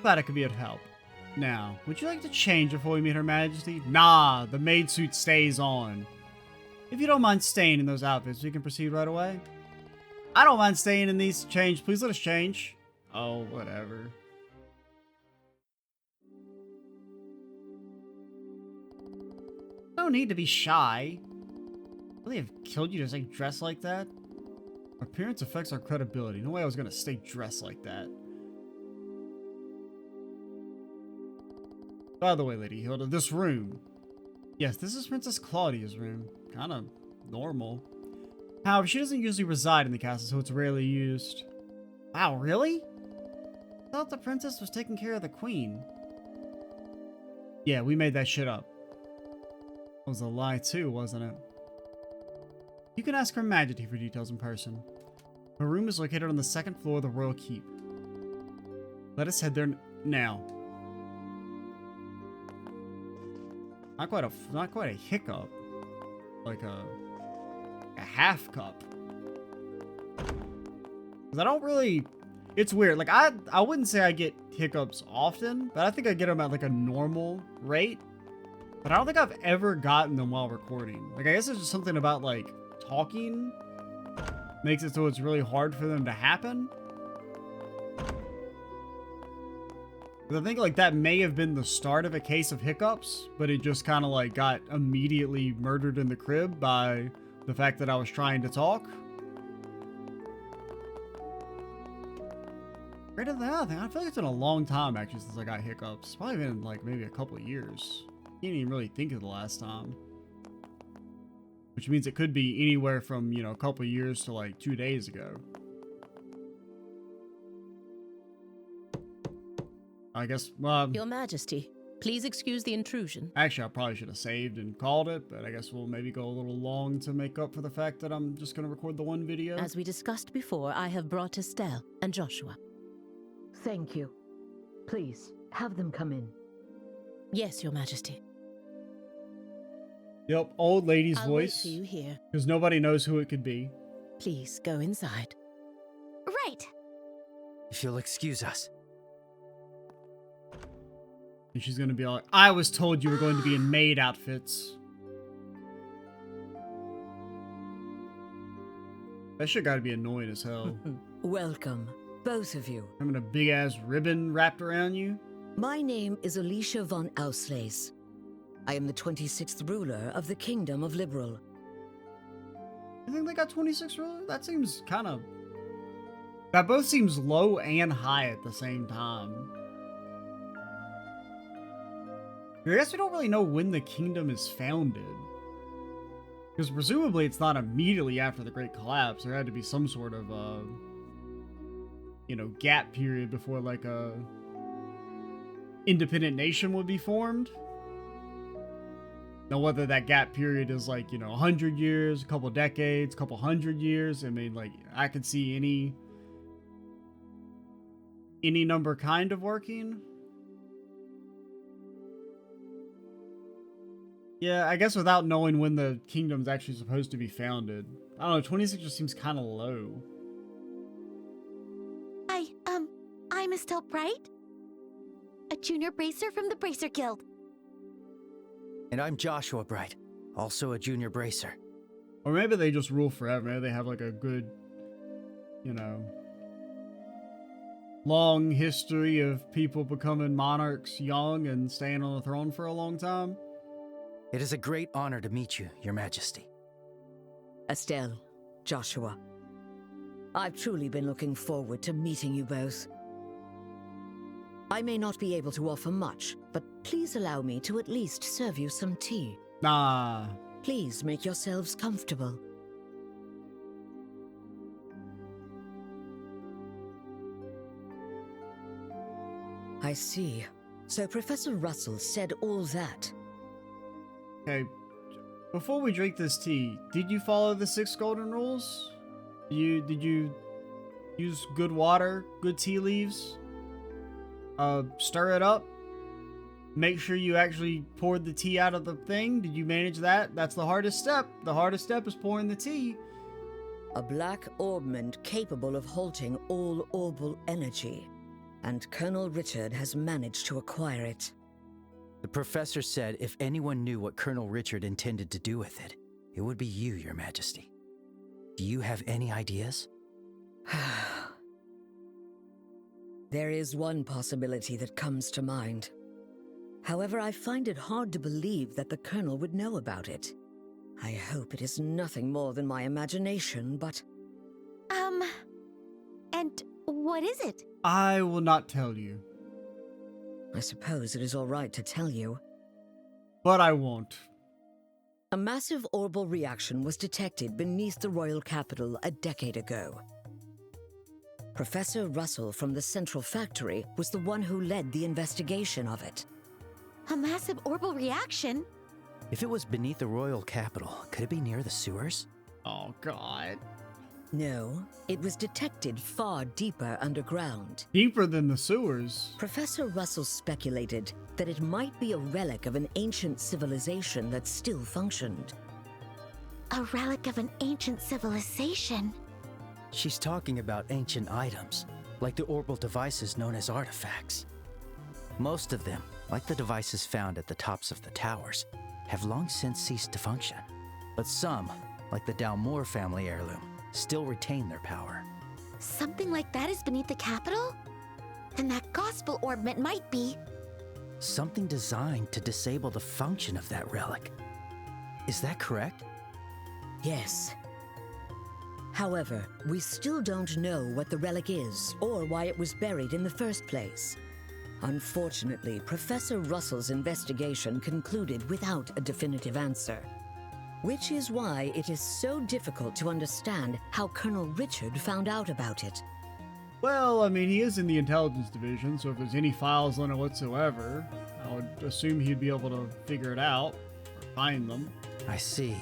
Glad I could be of help. Now, would you like to change before we meet Her Majesty? Nah, the maid suit stays on. If you don't mind staying in those outfits, we can proceed right away. I don't mind staying in these to change. Please let us change. Oh, whatever. No need to be shy. Would they have killed you to stay dressed like that? Our appearance affects our credibility. No way I was gonna stay dressed like that. By the way, Lady Hilda, this room. Yes, this is Princess Claudia's room. Kind of normal. However, she doesn't usually reside in the castle, so it's rarely used. Wow, really? I thought the princess was taking care of the queen. Yeah, we made that shit up. It was a lie too, wasn't it? You can ask Her Majesty for details in person. Her room is located on the second floor of the Royal Keep. Let us head there now. Not quite a hiccup. Like a half cup. 'Cause I don't really... It's weird. Like, I wouldn't say I get hiccups often, but I think I get them at like a normal rate. But I don't think I've ever gotten them while recording. Like, I guess it's just something about, like, talking makes it so it's really hard for them to happen. 'Cause I think, like, that may have been the start of a case of hiccups, but it just kind of, like, got immediately murdered in the crib by the fact that I was trying to talk. Greater than anything, I feel like it's been a long time, actually, since I got hiccups. Probably been, like, maybe a couple of years. Can't even really think of the last time. Which means it could be anywhere from, you know, a couple of years to, like, 2 days ago. I guess, Your Majesty, please excuse the intrusion. actually, I probably should have saved and called it, but I guess we'll maybe go a little long to make up for the fact that I'm just going to record the one video. As we discussed before, I have brought Estelle and Joshua. Thank you. Please, have them come in. Yes, Your Majesty. Yep, old lady's I'll wait voice. for you here. Because nobody knows who it could be. Please go inside. Right. If you'll excuse us. And she's going to be like, I was told you were going to be in maid outfits. That shit gotta be annoying as hell. Welcome, both of you. Having a big ass ribbon wrapped around you. My name is Alicia von Ausleys. I am the 26th ruler of the Kingdom of Liberal. You think they got 26 rulers? That seems kind of... That both seems low and high at the same time. I guess we don't really know when the kingdom is founded. Because presumably it's not immediately after the Great Collapse. There had to be some sort of, you know, gap period before, like, a independent nation would be formed. Now, whether that gap period is, like, you know, 100 years, a couple decades, a couple hundred years, I mean, like, I could see any number kind of working. Yeah, I guess without knowing when the kingdom's actually supposed to be founded. I don't know, 26 just seems kind of low. I'm Estelle Bright, a junior bracer from the Bracer Guild. And I'm Joshua Bright, also a junior bracer. Or maybe they just rule forever. Maybe they have like a good, you know, long history of people becoming monarchs young and staying on the throne for a long time. It is a great honor to meet you, Your Majesty. Estelle, Joshua. I've truly been looking forward to meeting you both. I may not be able to offer much, but please allow me to at least serve you some tea. Nah. Please make yourselves comfortable. I see. So Professor Russell said all that. Okay, before we drink this tea, did you follow the 6 golden rules? Did you use good water, good tea leaves? Stir it up? Make sure you actually poured the tea out of the thing? Did you manage that? That's the hardest step. The hardest step is pouring the tea. A black orbment capable of halting all orbal energy. And Colonel Richard has managed to acquire it. The professor said if anyone knew what Colonel Richard intended to do with it, it would be you, Your Majesty. Do you have any ideas? There is one possibility that comes to mind. However, I find it hard to believe that the Colonel would know about it. I hope it is nothing more than my imagination, but... And what is it? I will not tell you. I suppose it is all right to tell you. But I won't. A massive orbal reaction was detected beneath the royal capital a decade ago. Professor Russell from the Central Factory was the one who led the investigation of it. A massive orbal reaction? If it was beneath the royal capital, could it be near the sewers? Oh, God. No, it was detected far deeper underground. Deeper than the sewers. Professor Russell speculated that it might be a relic of an ancient civilization that still functioned. A relic of an ancient civilization? She's talking about ancient items, like the orbital devices known as artifacts. Most of them, like the devices found at the tops of the towers, have long since ceased to function. But some, like the Dalmore family heirloom, still retain their power. Something like that is beneath the capital? Then that gospel orbment might be... Something designed to disable the function of that relic. Is that correct? Yes. However, we still don't know what the relic is or why it was buried in the first place. Unfortunately, Professor Russell's investigation concluded without a definitive answer. Which is why it is so difficult to understand how Colonel Richard found out about it. Well, I mean, he is in the intelligence division, so if there's any files on it whatsoever, I would assume he'd be able to figure it out, or find them. I see.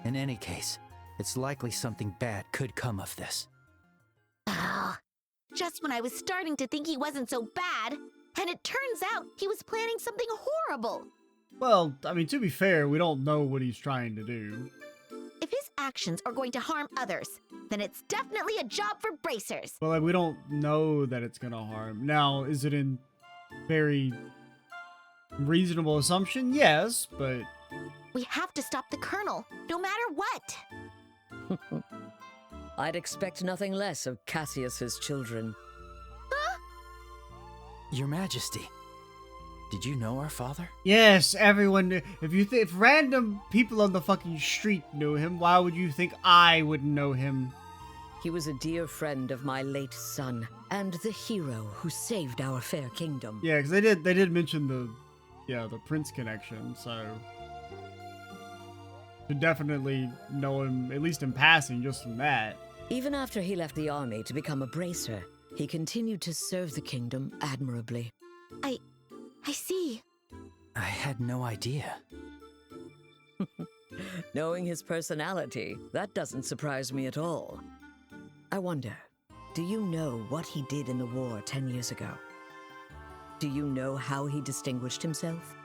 In any case, it's likely something bad could come of this. Oh, just when I was starting to think he wasn't so bad, and it turns out he was planning something horrible. Well, I mean, to be fair, we don't know what he's trying to do. If his actions are going to harm others, then it's definitely a job for bracers. Well, like, we don't know that it's gonna harm. Now, is it in very reasonable assumption? Yes, but... We have to stop the Colonel, no matter what. I'd expect nothing less of Cassius's children. Huh? Your Majesty, did you know our father? Yes, everyone knew. If random people on the fucking street knew him, why would you think I wouldn't know him? He was a dear friend of my late son, and the hero who saved our fair kingdom. Yeah, because they did mention the prince connection, so to definitely know him, at least in passing, just from that. Even after he left the army to become a bracer, he continued to serve the kingdom admirably. I see. I had no idea. Knowing his personality, that doesn't surprise me at all. I wonder, do you know what he did in the war 10 years ago? Do you know how he distinguished himself?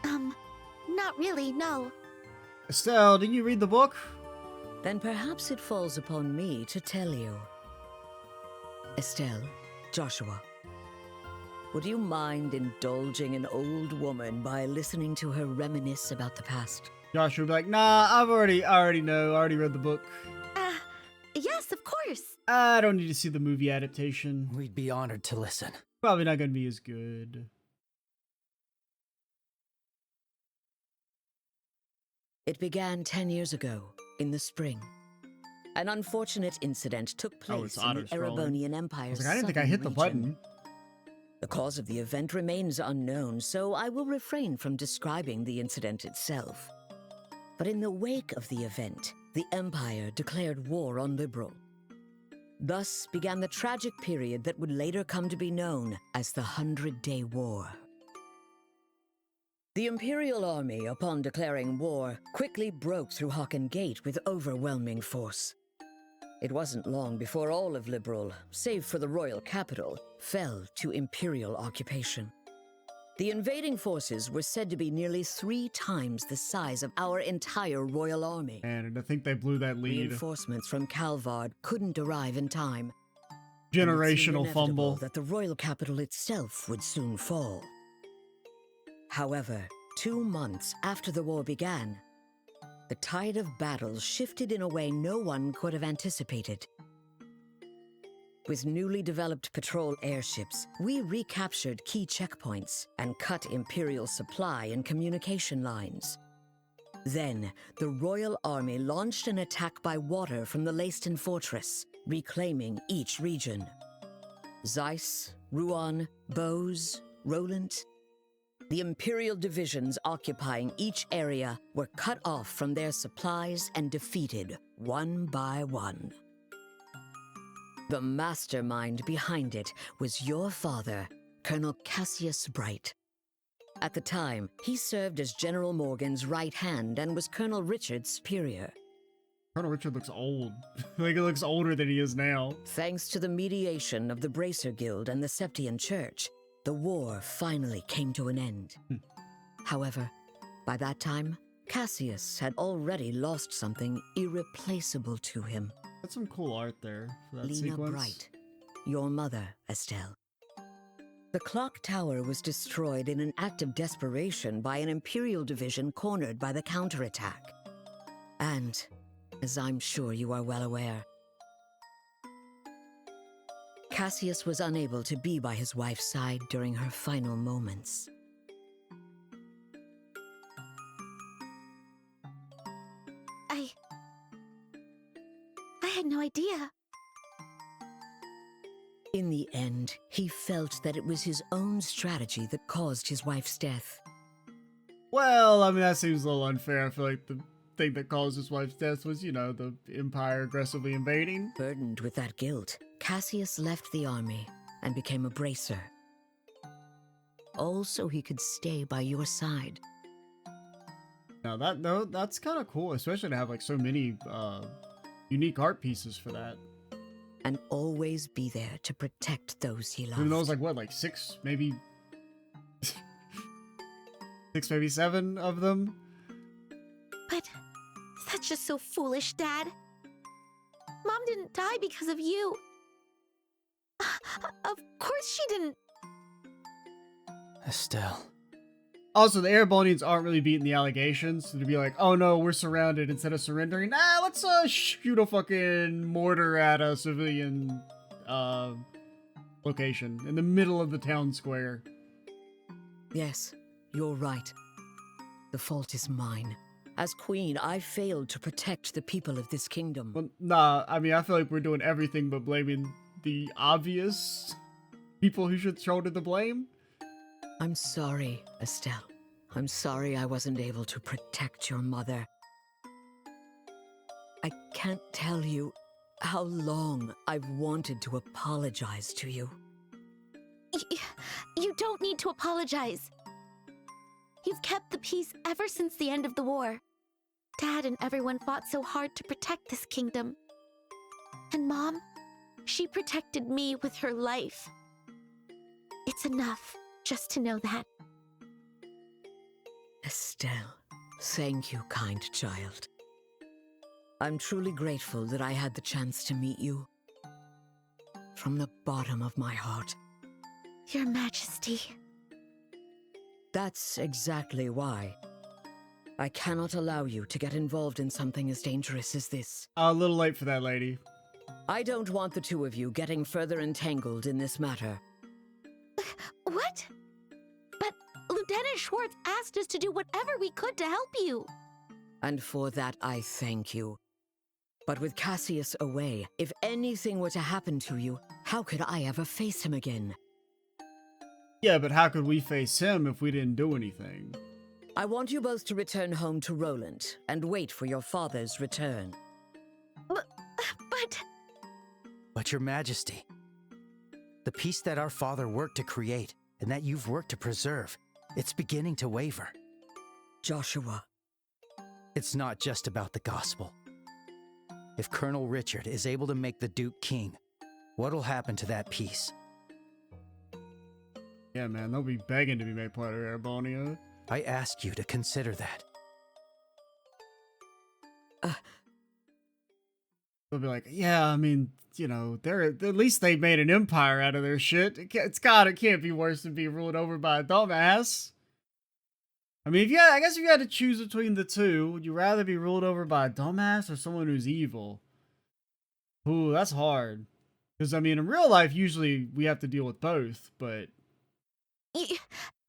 Not really, no. Estelle, did you read the book? Then perhaps it falls upon me to tell you. Estelle, Joshua, would you mind indulging an old woman by listening to her reminisce about the past? Joshua would be like, nah, I already read the book. Yes, of course. I don't need to see the movie adaptation. We'd be honored to listen. Probably not going to be as good. It began 10 years ago, in the spring. An unfortunate incident took place in the Erebonian Empire's I didn't think I hit the button. region. The cause of the event remains unknown, so I will refrain from describing the incident itself. But in the wake of the event, the Empire declared war on Liberal. Thus began the tragic period that would later come to be known as the 100-Day War. The Imperial Army, upon declaring war, quickly broke through Hocken Gate with overwhelming force. It wasn't long before all of Liberal, save for the royal capital, fell to Imperial occupation. The invading forces were said to be nearly 3 times the size of our entire royal army. And I think they blew that lead. Reinforcements from Calvard couldn't arrive in time. Generational fumble. That the royal capital itself would soon fall. However, 2 months after the war began, the tide of battle shifted in a way no one could have anticipated. With newly developed patrol airships, we recaptured key checkpoints and cut Imperial supply and communication lines. Then, the Royal Army launched an attack by water from the Leiston Fortress, reclaiming each region. Zeiss, Rouen, Bose, Roland. The Imperial divisions occupying each area were cut off from their supplies and defeated one by one. The mastermind behind it was your father, Colonel Cassius Bright. At the time, he served as General Morgan's right hand and was Colonel Richard's superior. Colonel Richard looks old. Like, he looks older than he is now. Thanks to the mediation of the Bracer Guild and the Septian Church, the war finally came to an end. However, by that time, Cassius had already lost something irreplaceable to him. That's some cool art there for that Lena sequence. Bright, your mother, Estelle. The clock tower was destroyed in an act of desperation by an Imperial division cornered by the counterattack. And, as I'm sure you are well aware, Cassius was unable to be by his wife's side during her final moments. I had no idea. In the end, he felt that it was his own strategy that caused his wife's death. Well, I mean, that seems a little unfair. I feel like the thing that caused his wife's death was, you know, the Empire aggressively invading. Burdened with that guilt, Cassius left the army and became a bracer. All so he could stay by your side. Now that's kind of cool, especially to have like so many unique art pieces for that. And always be there to protect those he loved. Even though it was like, what, like 6, maybe... 6, maybe 7 of them? But that's just so foolish, Dad. Mom didn't die because of you. Of course she didn't. Estelle. Also, the Airbolnians aren't really beating the allegations. So to be like, oh no, we're surrounded, instead of surrendering, nah, let's shoot a fucking mortar at a civilian location in the middle of the town square. Yes, you're right. The fault is mine. As queen, I failed to protect the people of this kingdom. Well, nah, I mean, I feel like we're doing everything but blaming the obvious people who should shoulder the blame. I'm sorry, Estelle. I'm sorry I wasn't able to protect your mother. I can't tell you how long I've wanted to apologize to you. You don't need to apologize. You've kept the peace ever since the end of the war. Dad and everyone fought so hard to protect this kingdom. And Mom, she protected me with her life. It's enough just to know that. Estelle, thank you, kind child. I'm truly grateful that I had the chance to meet you. From the bottom of my heart. Your Majesty. That's exactly why. I cannot allow you to get involved in something as dangerous as this. A little late for that, lady. I don't want the two of you getting further entangled in this matter. What? But Lieutenant Schwartz asked us to do whatever we could to help you. And for that, I thank you. But with Cassius away, if anything were to happen to you, how could I ever face him again? Yeah, but how could we face him if we didn't do anything? I want you both to return home to Roland and wait for your father's return. But Your Majesty, the peace that our father worked to create and that you've worked to preserve, it's beginning to waver. Joshua. It's not just about the gospel. If Colonel Richard is able to make the Duke king, what'll happen to that peace? Yeah, man, they'll be begging to be made part of Erebonia. I ask you to consider that. They'll be like, yeah, I mean, you know, they're at least they made an empire out of their shit. It can't be worse than being ruled over by a dumbass. I mean, I guess if you had to choose between the two, would you rather be ruled over by a dumbass or someone who's evil? Ooh, that's hard. Because, I mean, in real life, usually we have to deal with both, but...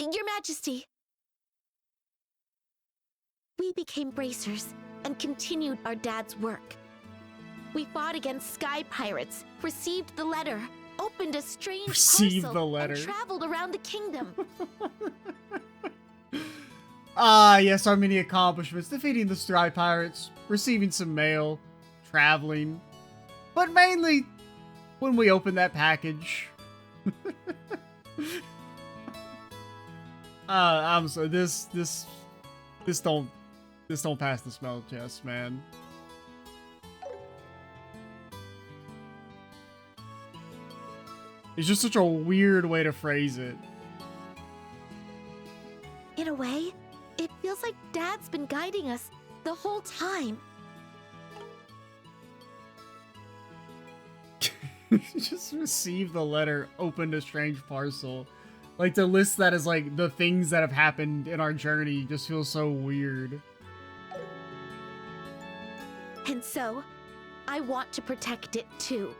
Your Majesty. We became bracers and continued our dad's work. We fought against sky pirates, received the letter, opened a strange parcel, and traveled around the kingdom. Yes, our many accomplishments. Defeating the sky pirates, receiving some mail, traveling. But mainly, when we opened that package. I'm sorry, this don't pass the smell test, man. It's just such a weird way to phrase it. In a way, it feels like Dad's been guiding us the whole time. Just received the letter, opened a strange parcel. Like, to list that as, like, the things that have happened in our journey just feels so weird. And so, I want to protect it too.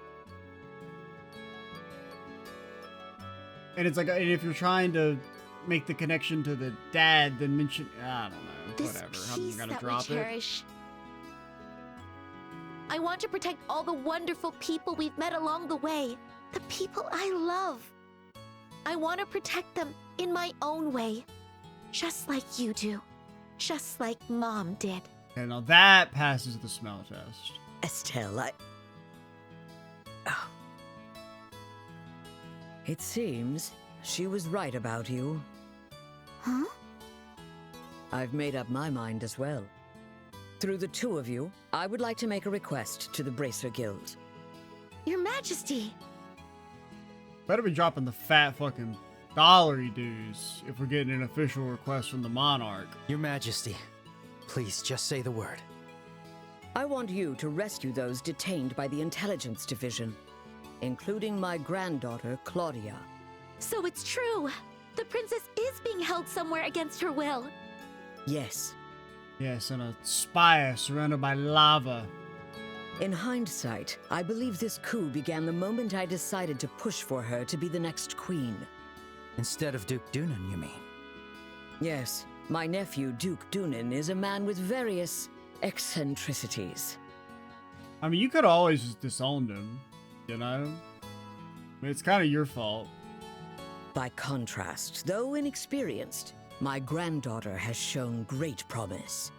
And it's like, and if you're trying to make the connection to the dad, then mention, I don't know, This whatever. I'm peace gonna that drop we it. cherish. I want to protect all the wonderful people we've met along the way. The people I love. I want to protect them in my own way. Just like you do. Just like Mom did. Okay, now that passes the smell test. Estelle, It seems she was right about you. Huh? I've made up my mind as well. Through the two of you, I would like to make a request to the Bracer Guild. Your Majesty. Better be dropping the fat fucking dollary dues if we're getting an official request from the monarch. Your Majesty, please just say the word. I want you to rescue those detained by the Intelligence Division, including my granddaughter, Claudia. So it's true. The princess is being held somewhere against her will. Yes. Yes, and a spire surrounded by lava. In hindsight, I believe this coup began the moment I decided to push for her to be the next queen. Instead of Duke Dunan, you mean? Yes, my nephew, Duke Dunan, is a man with various eccentricities. I mean, you could have always just disowned him, you know? I mean, it's kind of your fault. By contrast, though inexperienced, my granddaughter has shown great promise.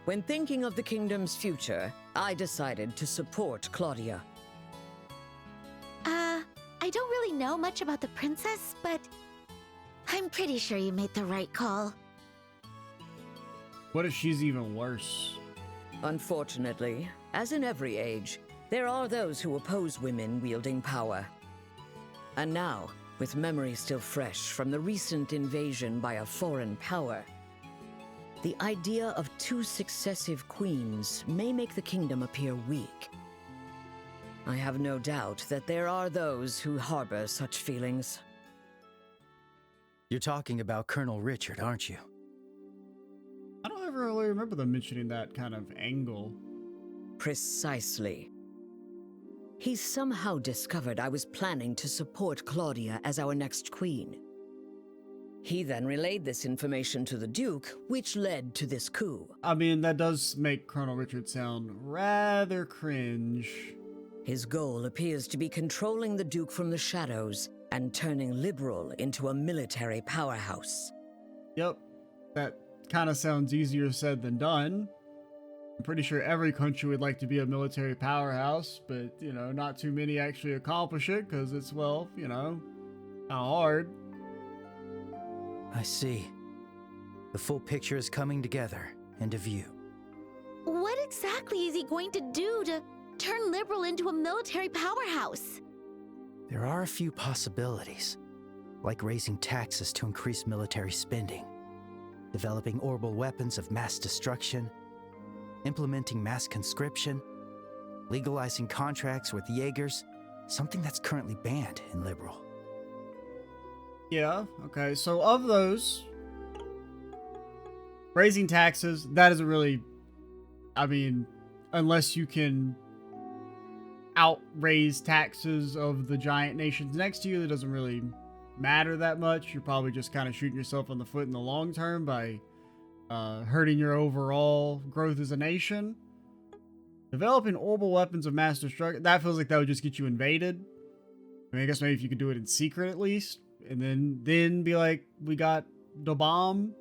When thinking of the kingdom's future, I decided to support Claudia. I don't really know much about the princess, but I'm pretty sure you made the right call. What if she's even worse? Unfortunately, as in every age, there are those who oppose women wielding power. And now, with memory still fresh from the recent invasion by a foreign power, the idea of two successive queens may make the kingdom appear weak. I have no doubt that there are those who harbor such feelings. You're talking about Colonel Richard, aren't you? I don't ever really remember them mentioning that kind of angle. Precisely. He somehow discovered I was planning to support Claudia as our next queen. He then relayed this information to the Duke, which led to this coup. I mean, that does make Colonel Richard sound rather cringe. His goal appears to be controlling the Duke from the shadows and turning Liberal into a military powerhouse. Yep, that kind of sounds easier said than done. I'm pretty sure every country would like to be a military powerhouse, but, you know, not too many actually accomplish it because it's, well, you know, kind of hard. I see. The full picture is coming together into view. What exactly is he going to do to turn Liberal into a military powerhouse? There are a few possibilities. like raising taxes to increase military spending, developing orbital weapons of mass destruction, implementing mass conscription, legalizing contracts with Jaegers, something that's currently banned in Liberal. Yeah, okay. So of those, raising taxes, that isn't really, I mean, unless you can outraise taxes of the giant nations next to you, that doesn't really matter that much. You're probably just kind of shooting yourself in the foot in the long term by hurting your overall growth as a nation. Developing orbital weapons of mass destruction, that feels like that would just get you invaded. I mean, I guess maybe if you could do it in secret at least, and then be like, we got the bomb,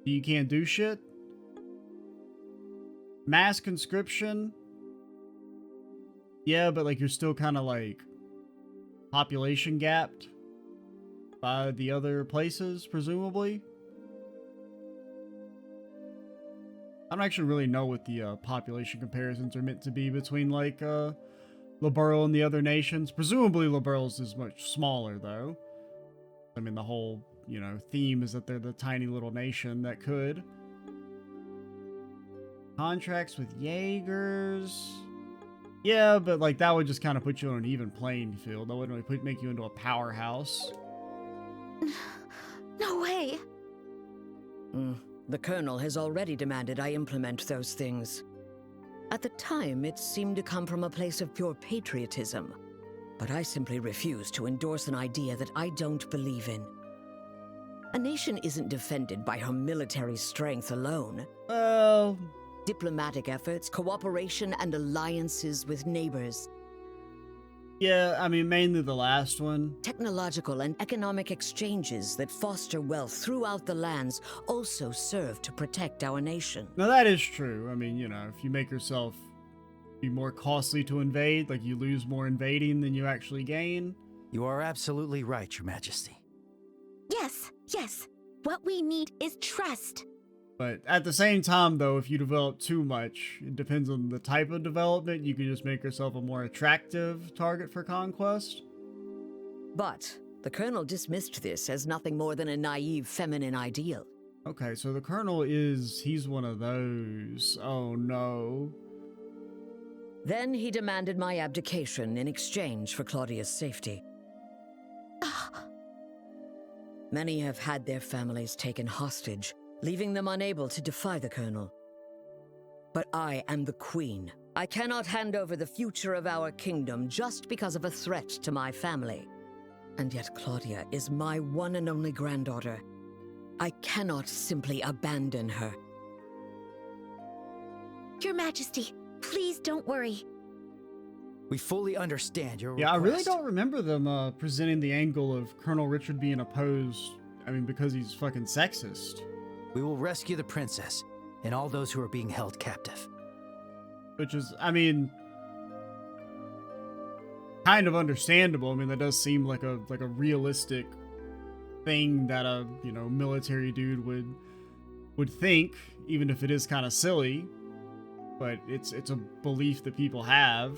you can't do shit. Mass conscription, yeah, but like you're still kind of like population gapped by the other places, presumably. I don't actually really know what the population comparisons are meant to be between like Liberl and the other nations. Presumably Liberl's is much smaller though. I mean, the whole, you know, theme is that they're the tiny little nation that could. Contracts with Jaegers. Yeah, but like that would just kind of put you on an even playing field. That wouldn't really make you into a powerhouse. No way. The Colonel has already demanded I implement those things. At the time, it seemed to come from a place of pure patriotism. But I simply refuse to endorse an idea that I don't believe in. A nation isn't defended by her military strength alone. Well, diplomatic efforts, cooperation, and alliances with neighbors. yeah, I mean, mainly the last one. Technological and economic exchanges that foster wealth throughout the lands also serve to protect our nation. Now, that is true. I mean, you know, if you make yourself be more costly to invade, like you lose more invading than you actually gain. You are absolutely right, Your Majesty. Yes, yes. What we need is trust. But at the same time, though, if you develop too much, it depends on the type of development, you can just make yourself a more attractive target for conquest. But the Colonel dismissed this as nothing more than a naive feminine ideal. Okay, so the Colonel he's one of those. Oh no. Then he demanded my abdication in exchange for Claudia's safety. Many have had their families taken hostage, leaving them unable to defy the Colonel. But I am the Queen. I cannot hand over the future of our kingdom just because of a threat to my family. And yet Claudia is my one and only granddaughter. I cannot simply abandon her. Your Majesty, please don't worry. We fully understand your Yeah, request. I really don't remember them presenting the angle of Colonel Richard being opposed, I mean, because he's fucking sexist. We will rescue the princess and all those who are being held captive. Which is, I mean, kind of understandable. I mean, that does seem like a realistic thing that a, you know, military dude would think, even if it is kind of silly. But it's a belief that people have.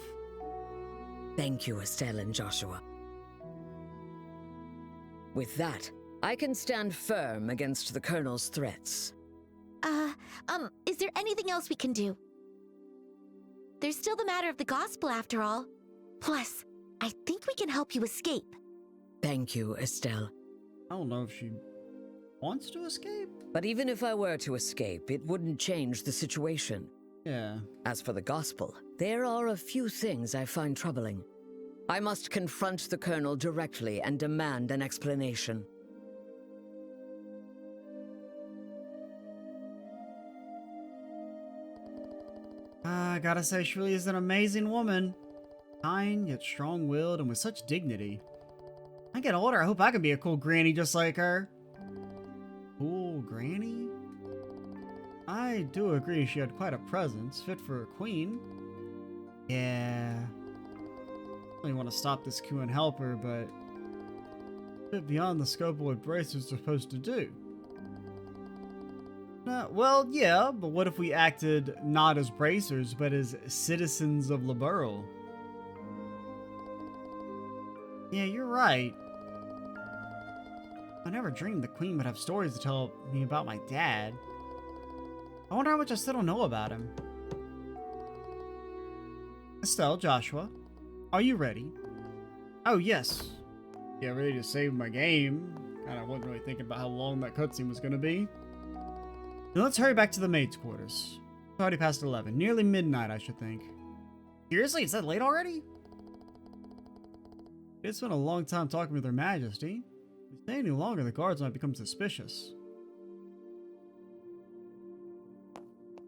Thank you, Estelle and Joshua. With that, I can stand firm against the Colonel's threats. Is there anything else we can do? There's still the matter of the gospel after all. Plus, I think we can help you escape. Thank you, Estelle. I don't know if she wants to escape. But even if I were to escape, it wouldn't change the situation. Yeah. As for the gospel, there are a few things I find troubling. I must confront the Colonel directly and demand an explanation. I gotta say, she really is an amazing woman. Kind, yet strong-willed, and with such dignity. When I get older, I hope I can be a cool granny just like her. Cool granny? I do agree she had quite a presence, fit for a queen. Yeah. I really want to stop this coup and help her, but a bit beyond the scope of what bracers are supposed to do. Well, yeah, but what if we acted not as bracers, but as citizens of Liberl? Yeah, you're right. I never dreamed the Queen would have stories to tell me about my dad. I wonder how much I still don't know about him. Estelle, Joshua, are you ready? Oh, yes. Yeah, ready to save my game. Kinda wasn't really thinking about how long that cutscene was gonna be. Now let's hurry back to the maid's quarters. It's already past 11. Nearly midnight, I should think. Seriously? It's that late already? It's been a long time talking with Her Majesty. If we stay any longer, the guards might become suspicious.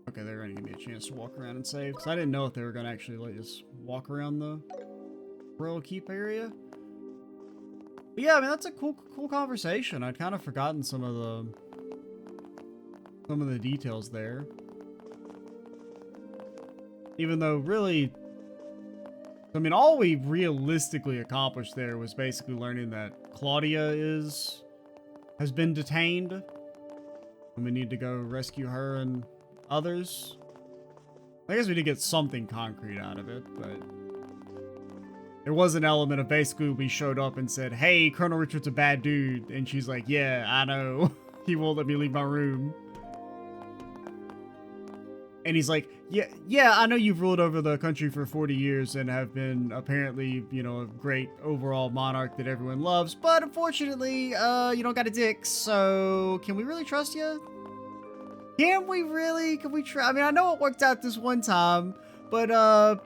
Okay, they're gonna give me a chance to walk around and save, because I didn't know if they were gonna actually let us walk around the royal keep area. But yeah, I mean, that's a cool conversation. I'd kind of forgotten some of the details there. Even though, really, I mean, all we realistically accomplished there was basically learning that Claudia has been detained, and we need to go rescue her and others. I guess we did get something concrete out of it, but there was an element of basically we showed up and said, "Hey, Colonel Richard's a bad dude," and she's like, "Yeah, I know. He won't let me leave my room." And he's like, yeah, I know you've ruled over the country for 40 years and have been apparently, you know, a great overall monarch that everyone loves, but unfortunately, you don't got a dick, so can we really trust you? Can we try? I mean, I know it worked out this one time, but, I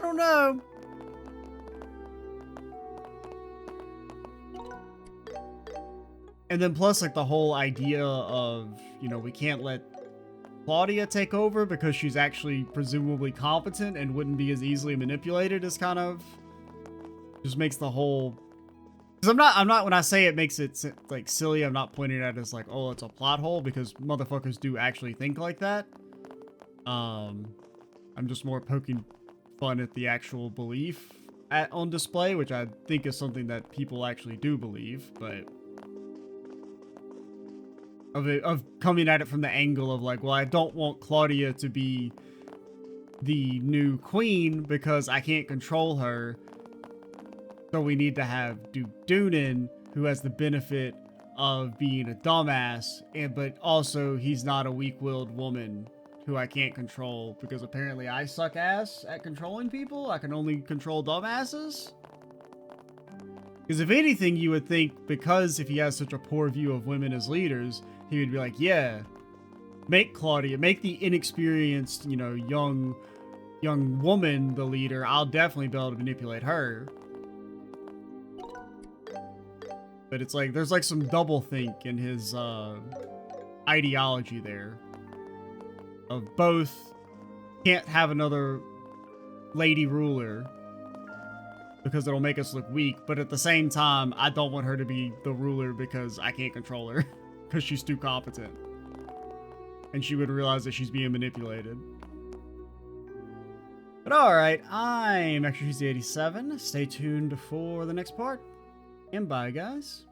don't know. And then plus, like, the whole idea of, you know, we can't let Claudia take over because she's actually presumably competent and wouldn't be as easily manipulated is kind of just makes the whole, because I'm not when I say it makes it like silly, I'm not pointing at it as like, oh, it's a plot hole, because motherfuckers do actually think like that. I'm just more poking fun at the actual belief on display, which I think is something that people actually do believe, but of coming at it from the angle of like, well, I don't want Claudia to be the new queen because I can't control her. So we need to have Duke Doonan, who has the benefit of being a dumbass, but also he's not a weak-willed woman who I can't control because apparently I suck ass at controlling people. I can only control dumbasses. Because if anything, you would think, because if he has such a poor view of women as leaders, he would be like, yeah, make Claudia, make the inexperienced, you know, young woman the leader. I'll definitely be able to manipulate her. But it's like, there's like some doublethink in his ideology there. Of both, can't have another lady ruler because it'll make us look weak, but at the same time, I don't want her to be the ruler because I can't control her because she's too competent. And she would realize that she's being manipulated. But alright, I'm Extra Cheesy 87. Stay tuned for the next part. And bye, guys.